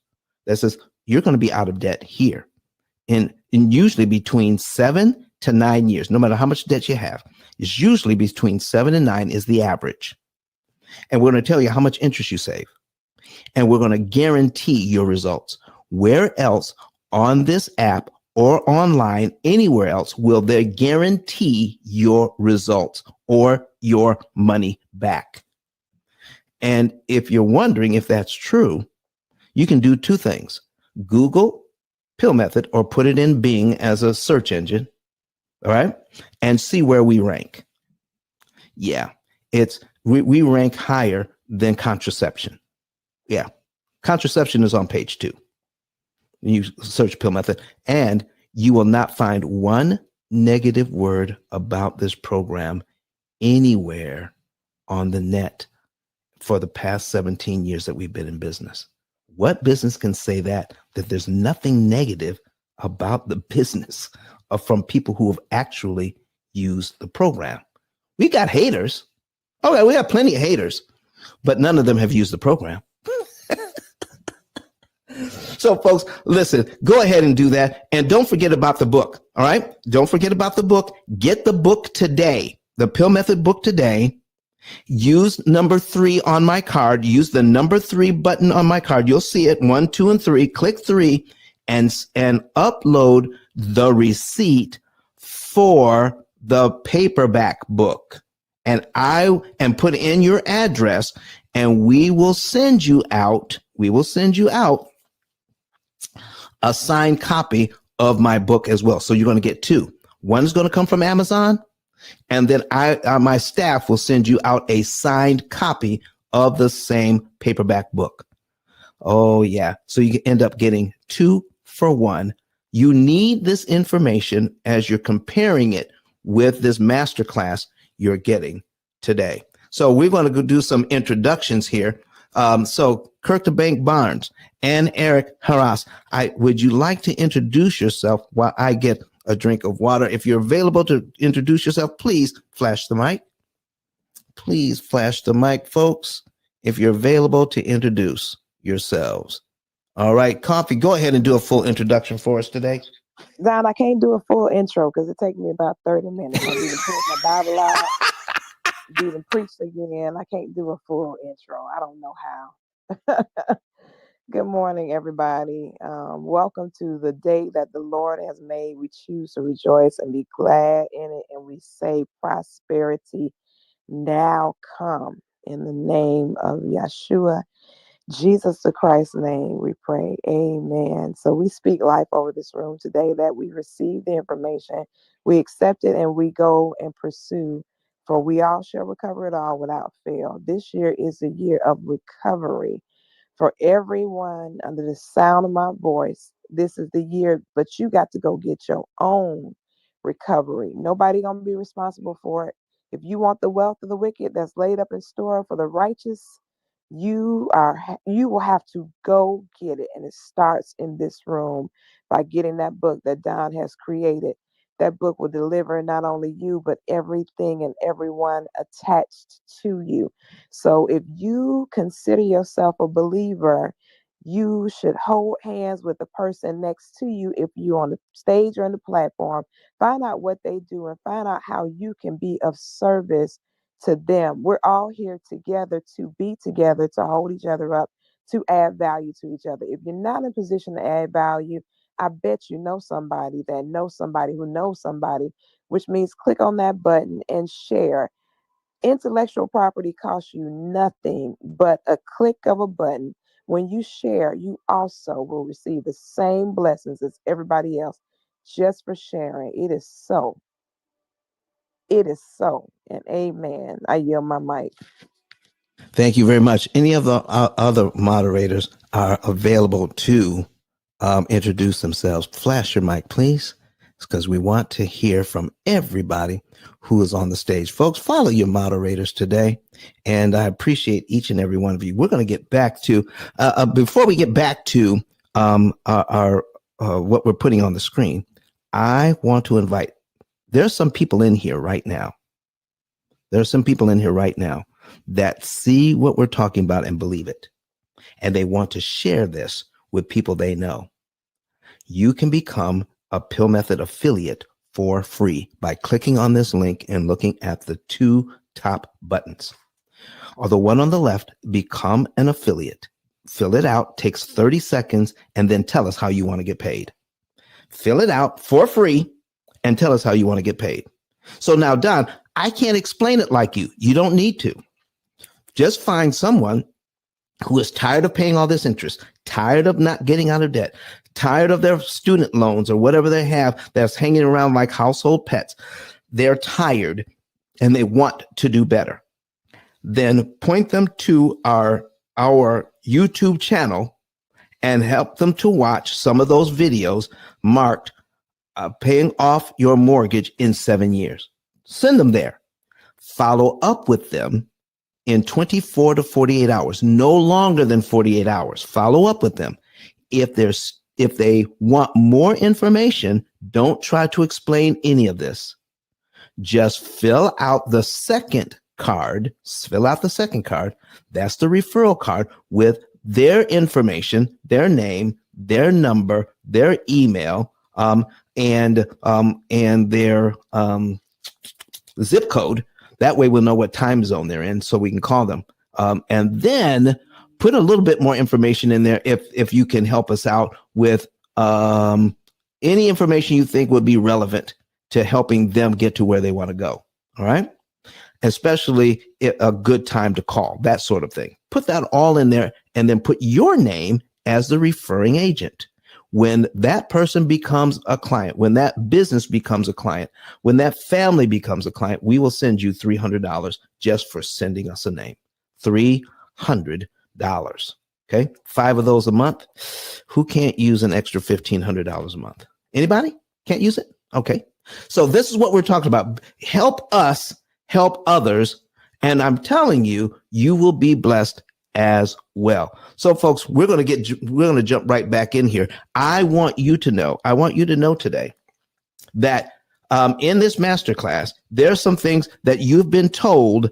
that says you're going to be out of debt here in usually between 7 to 9 years, no matter how much debt you have. It's usually between 7 and 9 is the average. And we're going to tell you how much interest you save. And we're going to guarantee your results. Where else on this app or online, anywhere else, will they guarantee your results or your money back? And if you're wondering if that's true, you can do two things. Google P.I.L.L method or put it in Bing as a search engine. All right. And see where we rank. Yeah, we rank higher than contraception. Yeah. Contraception is on page 2. You search P.I.L.L method and you will not find one negative word about this program anywhere on the net for the past 17 years that we've been in business. What business can say that there's nothing negative about the business from people who have actually used the program? We got haters. Okay, we have plenty of haters, but none of them have used the program. So folks, listen, go ahead and do that. And don't forget about the book. All right. Don't forget about the book. Get the book today, the P.I.L.L Method book today. Use number 3 on my card. Use the number 3 button on my card. You'll see it 1, 2, and 3. Click 3 and upload the receipt for the paperback book. And put in your address, and we will send you out a signed copy of my book as well. So you're going to get 2. One is going to come from Amazon, and then my staff will send you out a signed copy of the same paperback book. Oh yeah. So you end up getting 2 for 1. You need this information as you're comparing it with this masterclass you're getting today. So we're going to go do some introductions here. So Kirk the Bank Barnes and Eric Harras, would you like to introduce yourself while I get a drink of water? If you're available to introduce yourself, please flash the mic. Please flash the mic, folks, if you're available to introduce yourselves. All right, Coffee, go ahead and do a full introduction for us today. Don, I can't do a full intro because it takes me about 30 minutes. I need to pull my Bible out, do the preach again. I can't do a full intro. I don't know how. Good morning, everybody. Welcome to the day that the Lord has made. We choose to rejoice and be glad in it. And we say prosperity now come in the name of Yeshua, Jesus the Christ's name, we pray. Amen. So we speak life over this room today, that we receive the information, we accept it, and we go and pursue, for we all shall recover it all without fail. This year is a year of recovery for everyone under the sound of my voice. This is the year, but you got to go get your own recovery. Nobody gonna be responsible for it. If you want the wealth of the wicked that's laid up in store for the righteous, you will have to go get it. And it starts in this room by getting that book that Don has created. That book will deliver not only you, but everything and everyone attached to you. So if you consider yourself a believer, you should hold hands with the person next to you. If you're on the stage or on the platform, find out what they do and find out how you can be of service to them. We're all here together to be together, to hold each other up, to add value to each other. If you're not in a position to add value, I bet you know somebody that knows somebody who knows somebody, which means click on that button and share. Intellectual property costs you nothing but a click of a button. When you share, you also will receive the same blessings as everybody else just for sharing. It is so. It is so. And amen. I yield my mic. Thank you very much. Any of the other moderators are available to introduce themselves. Flash your mic, please, because we want to hear from everybody who is on the stage. Folks, follow your moderators today, and I appreciate each and every one of you. We're going to get back to, before we get back to our what we're putting on the screen, I want to invite, there's some people in here right now. There's some people in here right now that see what we're talking about and believe it, and they want to share this with people they know. You can become a P.I.L.L Method affiliate for free by clicking on this link and looking at the 2 top buttons. Or the one on the left, become an affiliate. Fill it out, takes 30 seconds, and then tell us how you want to get paid. Fill it out for free and tell us how you want to get paid. So now, Don, I can't explain it like you. You don't need to. Just find someone who is tired of paying all this interest, tired of not getting out of debt, tired of their student loans or whatever they have that's hanging around like household pets. They're tired and they want to do better. Then point them to our YouTube channel and help them to watch some of those videos marked paying off your mortgage in 7 years. Send them there. Follow up with them in 24 to 48 hours, no longer than 48 hours. Follow up with them. If they want more information, don't try to explain any of this. Just fill out the second card, fill out the second card. That's the referral card with their information, their name, their number, their email, and their zip code. That way we'll know what time zone they're in so we can call them. And then put a little bit more information in there if you can help us out with any information you think would be relevant to helping them get to where they want to go. All right. Especially a good time to call, that sort of thing. Put that all in there and then put your name as the referring agent. When that person becomes a client, when that business becomes a client, when that family becomes a client, we will send you $300 just for sending us a name. $300. Okay. 5 of those a month. Who can't use an extra $1,500 a month? Anybody can't use it? Okay. So this is what we're talking about. Help us help others. And I'm telling you, you will be blessed as well. So folks, we're going to jump right back in here. I want you to know today that in this masterclass, there's some things that you've been told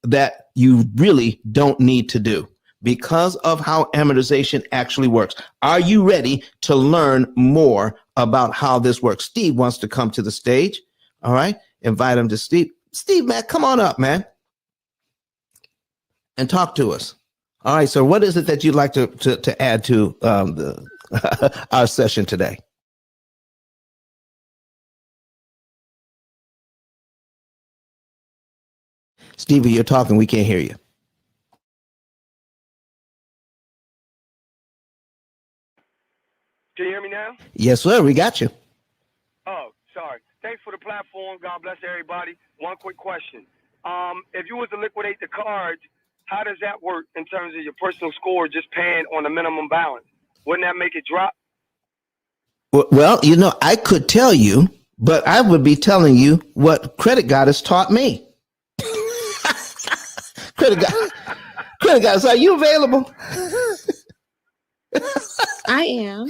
that you really don't need to do because of how amortization actually works. Are you ready to learn more about how this works? Steve wants to come to the stage. All right. Invite him to Steve. Steve, man, come on up, man, and talk to us. All right. So what is it that you'd like to add to our session today? Stevie, you're talking. We can't hear you. Can you hear me now? Yes, sir. We got you. Oh, sorry. Thanks for the platform. God bless everybody. One quick question. If you was to liquidate the cards, how does that work in terms of your personal score just paying on a minimum balance? Wouldn't that make it drop? Well, I could tell you, but I would be telling you what Credit Goddess taught me. Credit Goddess, are you available? I am.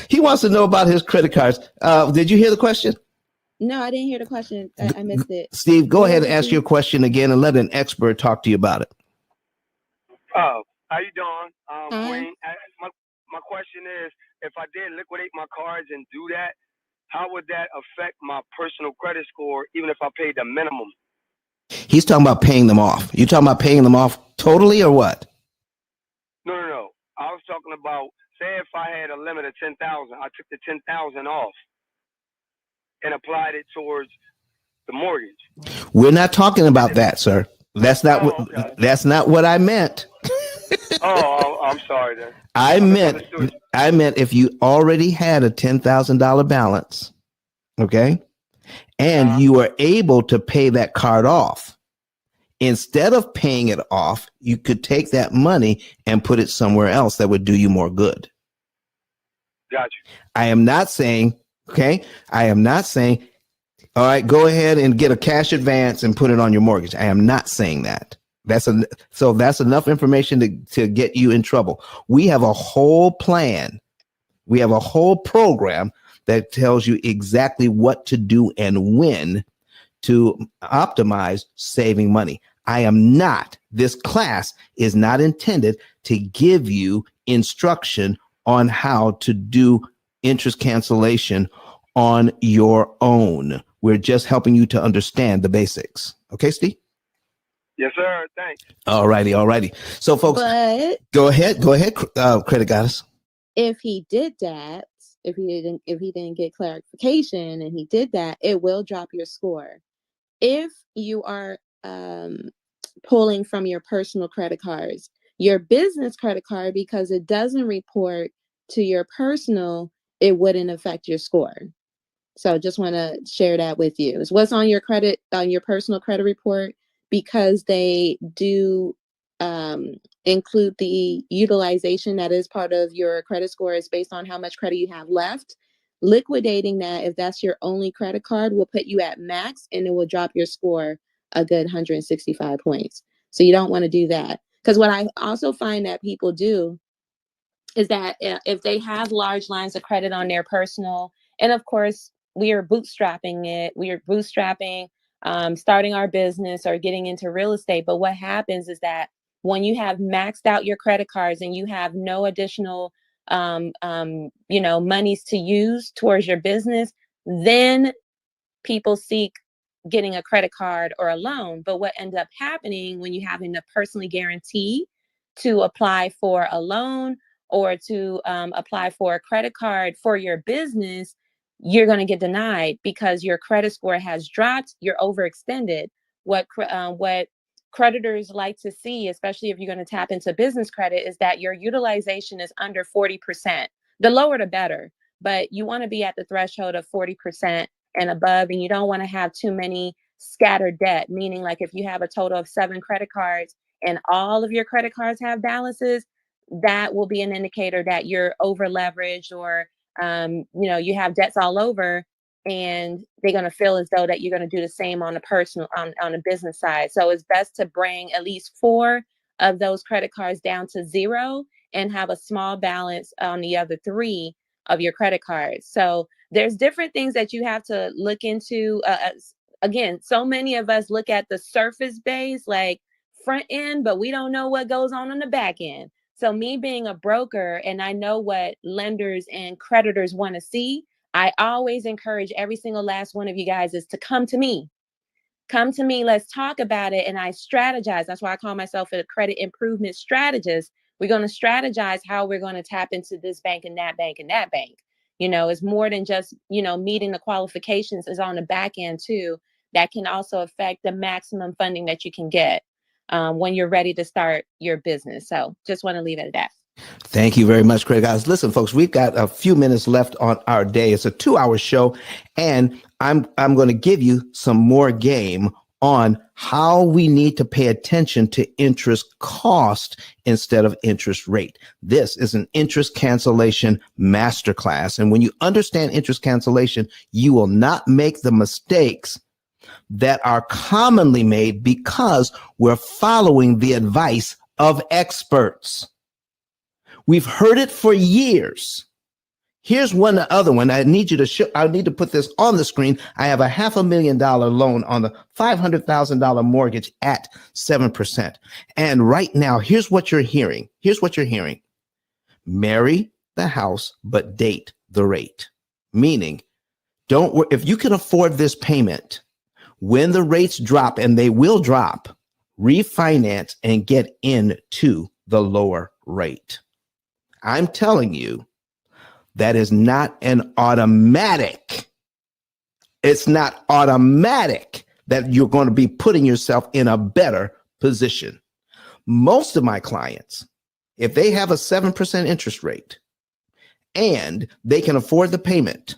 He wants to know about his credit cards. Did you hear the question? No, I didn't hear the question. I missed it. Steve, go ahead and ask your question again and let an expert talk to you about it. Oh, how you doing, Hi. Queen? My question is, if I did liquidate my cards and do that, how would that affect my personal credit score, even if I paid the minimum? He's talking about paying them off. You talking about paying them off totally or what? No. I was talking about, say if I had a limit of 10,000, I took the 10,000 off and applied it towards the mortgage. We're not talking about that, sir. That's not okay. That's not what I meant. I'm sorry then. I meant if you already had a $10,000 balance, okay, and you were able to pay that card off, instead of paying it off, you could take that money and put it somewhere else that would do you more good. Got you. I am not saying, all right, go ahead and get a cash advance and put it on your mortgage. I am not saying that. So that's enough information to get you in trouble. We have a whole plan. We have a whole program that tells you exactly what to do and when to optimize saving money. This class is not intended to give you instruction on how to do interest cancellation on your own. We're just helping you to understand the basics. Okay, Steve? Yes, sir. Thanks. All righty. So, folks, But go ahead, Credit Goddess. if he did that, if he didn't get clarification and he did that, it will drop your score. If you are pulling from your personal credit cards, your business credit card, because it doesn't report to your personal, it wouldn't affect your score. So just want to share that with you. It's what's on your personal credit report, because they do include the utilization that is part of your credit score. Is based on how much credit you have left. Liquidating that, if that's your only credit card, will put you at max, and it will drop your score a good 165 points. So you don't want to do that. Because what I also find that people do is that if they have large lines of credit on their personal, and of course, we are bootstrapping starting our business or getting into real estate. But what happens is that when you have maxed out your credit cards and you have no additional monies to use towards your business, then people seek getting a credit card or a loan. But what ends up happening when you having to personally guarantee to apply for a loan or to apply for a credit card for your business, you're going to get denied because your credit score has dropped, you're overextended. What creditors like to see, especially if you're going to tap into business credit, is that your utilization is under 40%. The lower the better, but you want to be at the threshold of 40% and above, and you don't want to have too many scattered debt, meaning like if you have a total of 7 credit cards and all of your credit cards have balances, that will be an indicator that you're over leveraged or you have debts all over, and they're going to feel as though that you're going to do the same on a personal on a business side. So it's best to bring at least 4 of those credit cards down to 0 and have a small balance on the other 3 of your credit cards. So there's different things that you have to look into. Again, so many of us look at the surface base, like front end, but we don't know what goes on the back end. So me being a broker, and I know what lenders and creditors want to see, I always encourage every single last one of you guys is to come to me. Come to me, let's talk about it. And I strategize. That's why I call myself a credit improvement strategist. We're going to strategize how we're going to tap into this bank and that bank and that bank. It's more than just, meeting the qualifications is on the back end too. That can also affect the maximum funding that you can get when you're ready to start your business. So just want to leave it at that. Thank you very much, Craig. Guys, listen, folks, we've got a few minutes left on our day. It's a 2-hour show, and I'm going to give you some more game on how we need to pay attention to interest cost instead of interest rate. This is an interest cancellation masterclass. And when you understand interest cancellation, you will not make the mistakes that are commonly made because we're following the advice of experts. We've heard it for years. Here's the other one. I need to put this on the screen. I have a $500,000 loan on the $500,000 mortgage at 7%. And right now, here's what you're hearing. Marry the house, but date the rate. Meaning, if you can afford this payment, when the rates drop, and they will drop, refinance and get into the lower rate. I'm telling you, that is not an automatic. It's not automatic that you're going to be putting yourself in a better position. Most of my clients, if they have a 7% interest rate and they can afford the payment,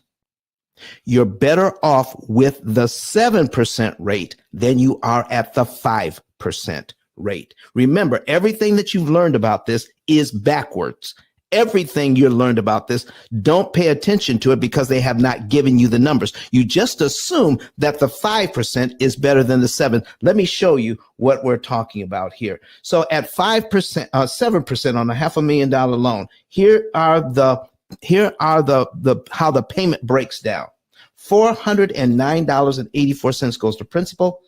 you're better off with the 7% rate than you are at the 5% rate. Remember, everything that you've learned about this is backwards. Everything you learned about this, don't pay attention to it because they have not given you the numbers. You just assume that the 5% is better than the 7. Let me show you what we're talking about here. So at 5%, 7% on a $500,000 loan, here are the how the payment breaks down. $409.84 goes to principal,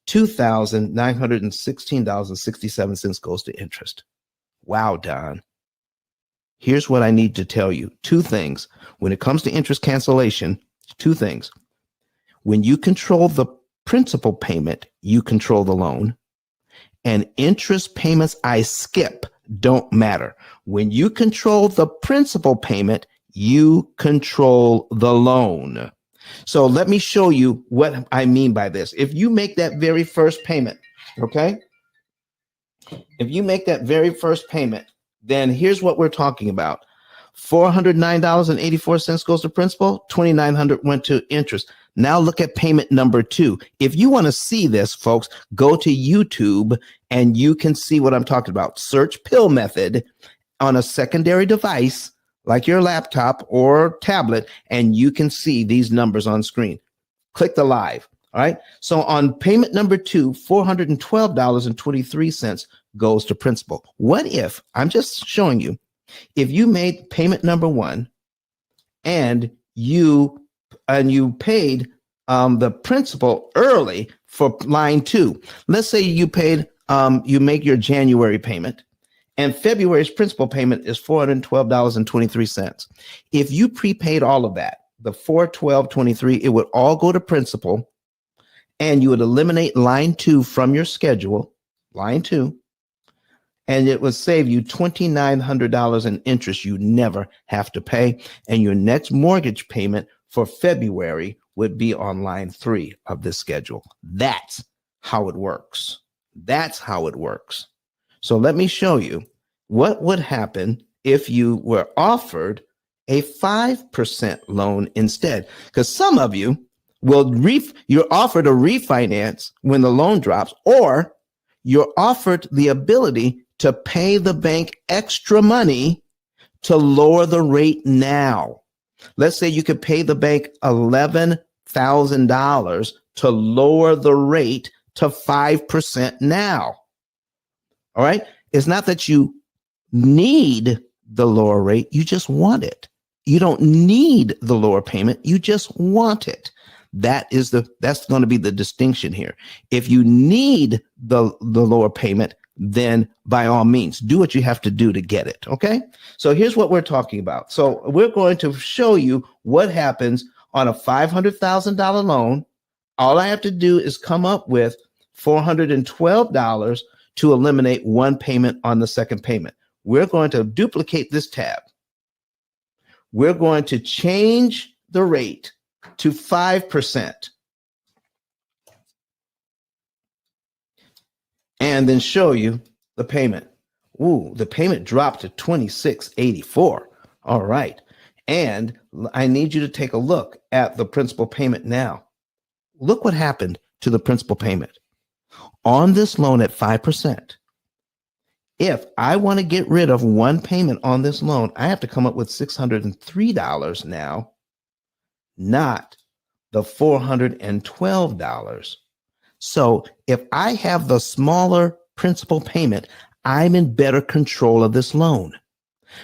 $2,916.67 goes to interest. Wow, Don. Here's what I need to tell you. 2 things. When it comes to interest cancellation, 2 things. When you control the principal payment, you control the loan. And interest payments I skip don't matter. When you control the principal payment, you control the loan. So let me show you what I mean by this. If you make that very first payment, okay? If you make that very first payment, then here's what we're talking about. $409.84 goes to principal, $2,900 went to interest. Now look at payment number 2. If you want to see this, folks, go to YouTube and you can see what I'm talking about. Search P.I.L.L method on a secondary device like your laptop or tablet, and you can see these numbers on screen. Click the live. All right. So on payment number 2, $412.23 goes to principal. What if, I'm just showing you, if you made payment number 1 and you paid the principal early for line 2. Let's say you paid, you make your January payment, and February's principal payment is $412.23. If you prepaid all of that, the $412.23, it would all go to principal, and you would eliminate line 2 from your schedule, line 2, and it would save you $2,900 in interest you never have to pay. And your next mortgage payment for February would be on line 3 of this schedule. That's how it works. That's how it works. So let me show you what would happen if you were offered a 5% loan instead. Because some of you will, you're offered a refinance when the loan drops, or you're offered the ability to pay the bank extra money to lower the rate now. Let's say you could pay the bank $11,000 to lower the rate to 5% now. All right. It's not that you need the lower rate, you just want it. You don't need the lower payment, you just want it. That's going to be the distinction here. If you need the lower payment, then by all means, do what you have to do to get it. Okay. So here's what we're talking about. So we're going to show you what happens on a $500,000 loan. All I have to do is come up with $412 to eliminate one payment on the second payment. We're going to duplicate this tab. We're going to change the rate to 5%. And then show you the payment. Ooh, the payment dropped to $26.84. All right. And I need you to take a look at the principal payment now. Look what happened to the principal payment. On this loan at 5%, if I want to get rid of one payment on this loan, I have to come up with $603 now, not the $412. So if I have the smaller principal payment, I'm in better control of this loan.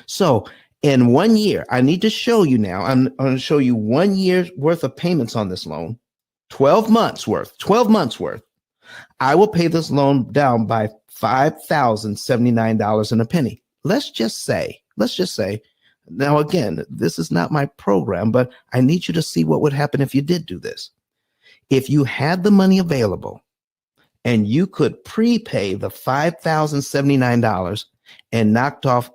So in 1 year, I need to show you now, I'm going to show you 1 year's worth of payments on this loan, 12 months worth. I will pay this loan down by $5,079 and a penny. Let's just say, now again, this is not my program, but I need you to see what would happen if you did do this. If you had the money available and you could prepay the $5,079 and knocked off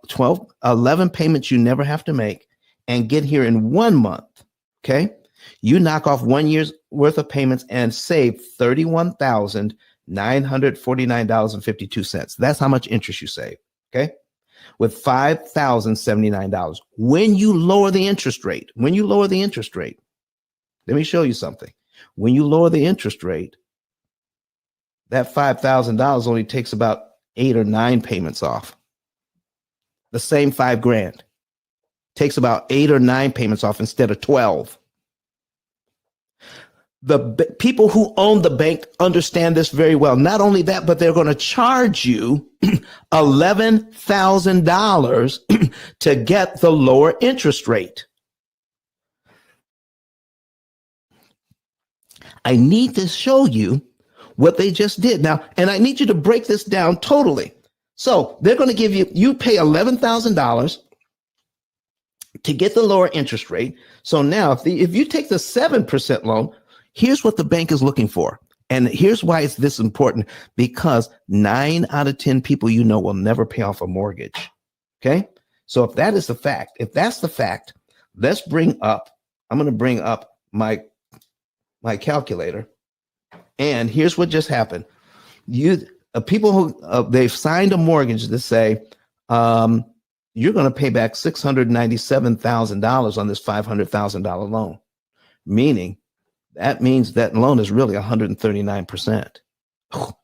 11 payments you never have to make and get here in 1 month, okay? You knock off 1 year's worth of payments and save $31,949.52. That's how much interest you save, okay? With $5,079. When you lower the interest rate, let me show you something. When you lower the interest rate, that $5,000 only takes about 8 or 9 payments off. The same $5,000 takes about 8 or 9 payments off instead of 12. The people who own the bank understand this very well. Not only that, but they're going to charge you $11,000 to get the lower interest rate. I need to show you what they just did now, and I need you to break this down totally. So they're going to give you pay $11,000 to get the lower interest rate. So now if you take the 7% loan, here's what the bank is looking for. And here's why it's this important, because 9 out of 10 people will never pay off a mortgage. Okay. So if that is the fact, if that's the fact, I'm going to bring up my calculator. And here's what just happened. People who they've signed a mortgage that say you're going to pay back $697,000 on this $500,000 loan, meaning that means that loan is really 139%,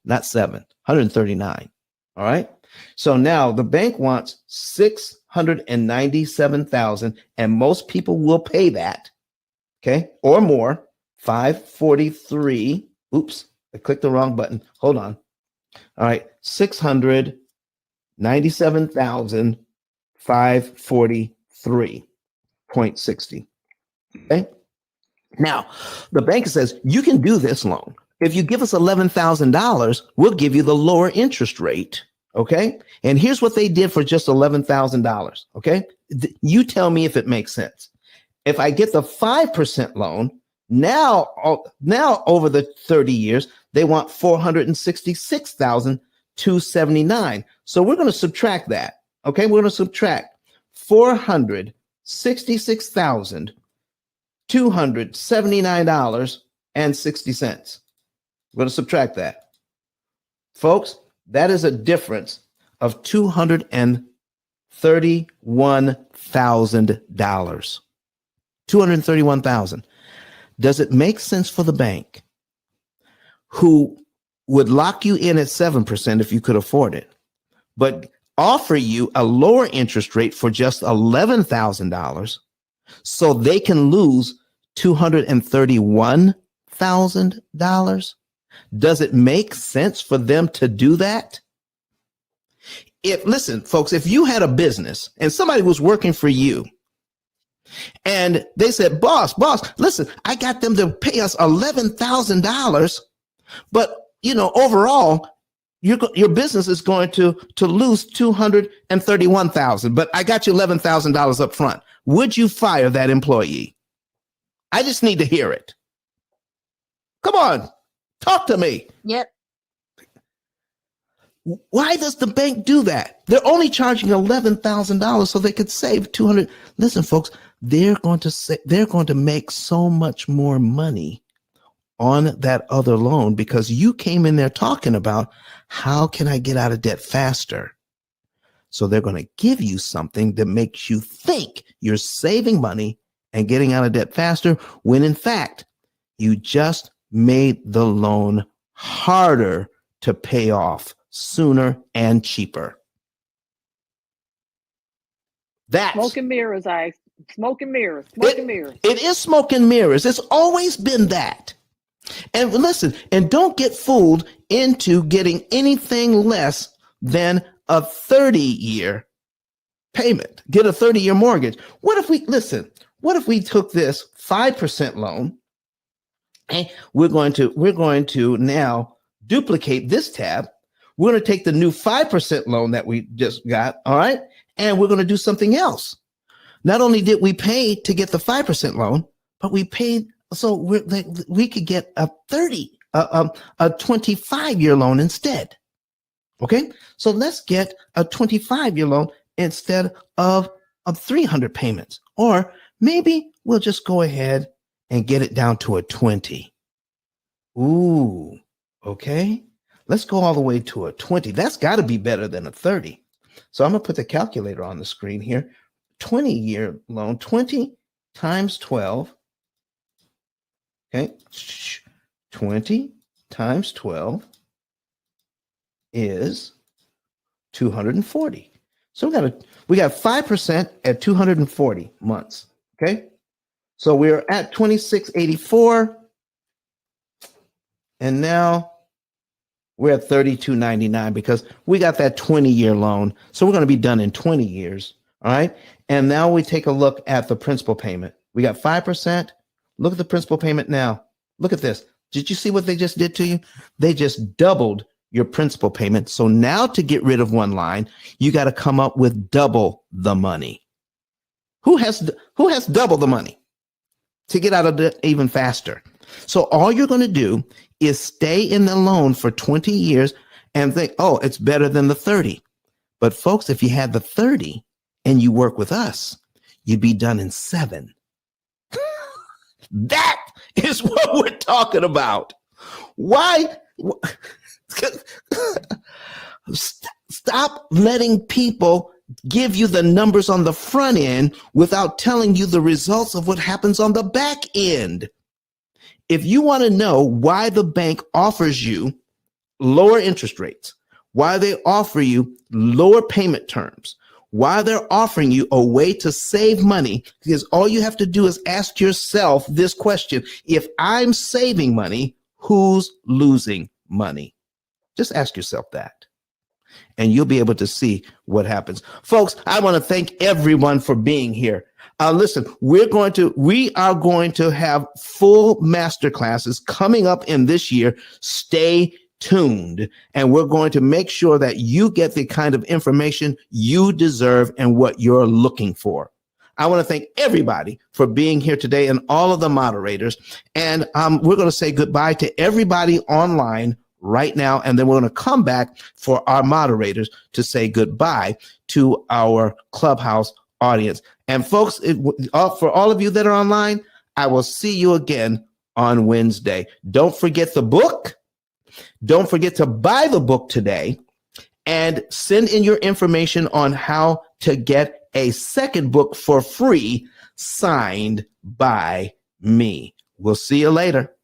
not 139. All right. So now the bank wants $697,000, and most people will pay that. Okay, or more. 543. Oops, I clicked the wrong button. Hold on. All right, 697,543.60. Okay. Now, the bank says, you can do this loan. If you give us $11,000, we'll give you the lower interest rate. Okay. And here's what they did for just $11,000. Okay. You tell me if it makes sense. If I get the 5% loan, now over the 30 years, they want $466,279. So we're going to subtract that. Okay. We're going to subtract $466,279.60. We're going to subtract that. Folks, that is a difference of $231,000. $231,000. Does it make sense for the bank, who would lock you in at 7% if you could afford it, but offer you a lower interest rate for just $11,000 so they can lose $231,000? Does it make sense for them to do that? Listen, folks, if you had a business and somebody was working for you and they said, boss, listen, I got them to pay us $11,000, but overall, your business is going to lose $231,000, but I got you $11,000 up front. Would you fire that employee? I just need to hear it. Come on, talk to me. Yep. Why does the bank do that? They're only charging $11,000 so they could save $200. Listen, folks, they're going to make so much more money on that other loan because you came in there talking about how can I get out of debt faster? So they're going to give you something that makes you think you're saving money and getting out of debt faster, when in fact, you just made the loan harder to pay off sooner and cheaper. That's smoke and mirrors, smoke and mirrors. It is smoke and mirrors. It's always been that. And listen, and don't get fooled into getting anything less than a 30-year payment. Get a 30-year mortgage. What if we took this 5% loan and we're going to now duplicate this tab. We're going to take the new 5% loan that we just got, all right? And we're going to do something else. Not only did we pay to get the 5% loan, but we paid so we could get a 25-year loan instead. Okay? So let's get a 25-year loan instead of 300 payments. Or maybe we'll just go ahead and get it down to a 20. Ooh, okay. Let's go all the way to a 20. That's got to be better than a 30. So I'm going to put the calculator on the screen here. 20-year loan, 20 times 12. Okay. 20 times 12 is 240. So we got 5% at 240 months. Okay. So we're at 2684. And now we're at 32.99 because we got that 20-year loan. So we're going to be done in 20 years. All right. And now we take a look at the principal payment. We got 5%. Look at the principal payment now. Look at this. Did you see what they just did to you? They just doubled your principal payment. So now to get rid of one line, you got to come up with double the money. Who has double the money to get out of debt even faster? So all you're going to do is stay in the loan for 20 years and think, oh, it's better than the 30. But folks, if you had the 30 and you work with us, you'd be done in 7. That is what we're talking about. Why? Stop letting people give you the numbers on the front end without telling you the results of what happens on the back end. If you want to know why the bank offers you lower interest rates, why they offer you lower payment terms, why they're offering you a way to save money, because all you have to do is ask yourself this question: if I'm saving money, who's losing money? Just ask yourself that. and you'll be able to see what happens. Folks, I want to thank everyone for being here. Listen, we are going to have full master classes coming up in this year. Stay tuned, and we're going to make sure that you get the kind of information you deserve and what you're looking for. I want to thank everybody for being here today and all of the moderators. And we're going to say goodbye to everybody online right now. And then we're going to come back for our moderators to say goodbye to our Clubhouse audience. And folks, for all of you that are online, I will see you again on Wednesday. Don't forget the book. Don't forget to buy the book today and send in your information on how to get a second book for free signed by me. We'll see you later.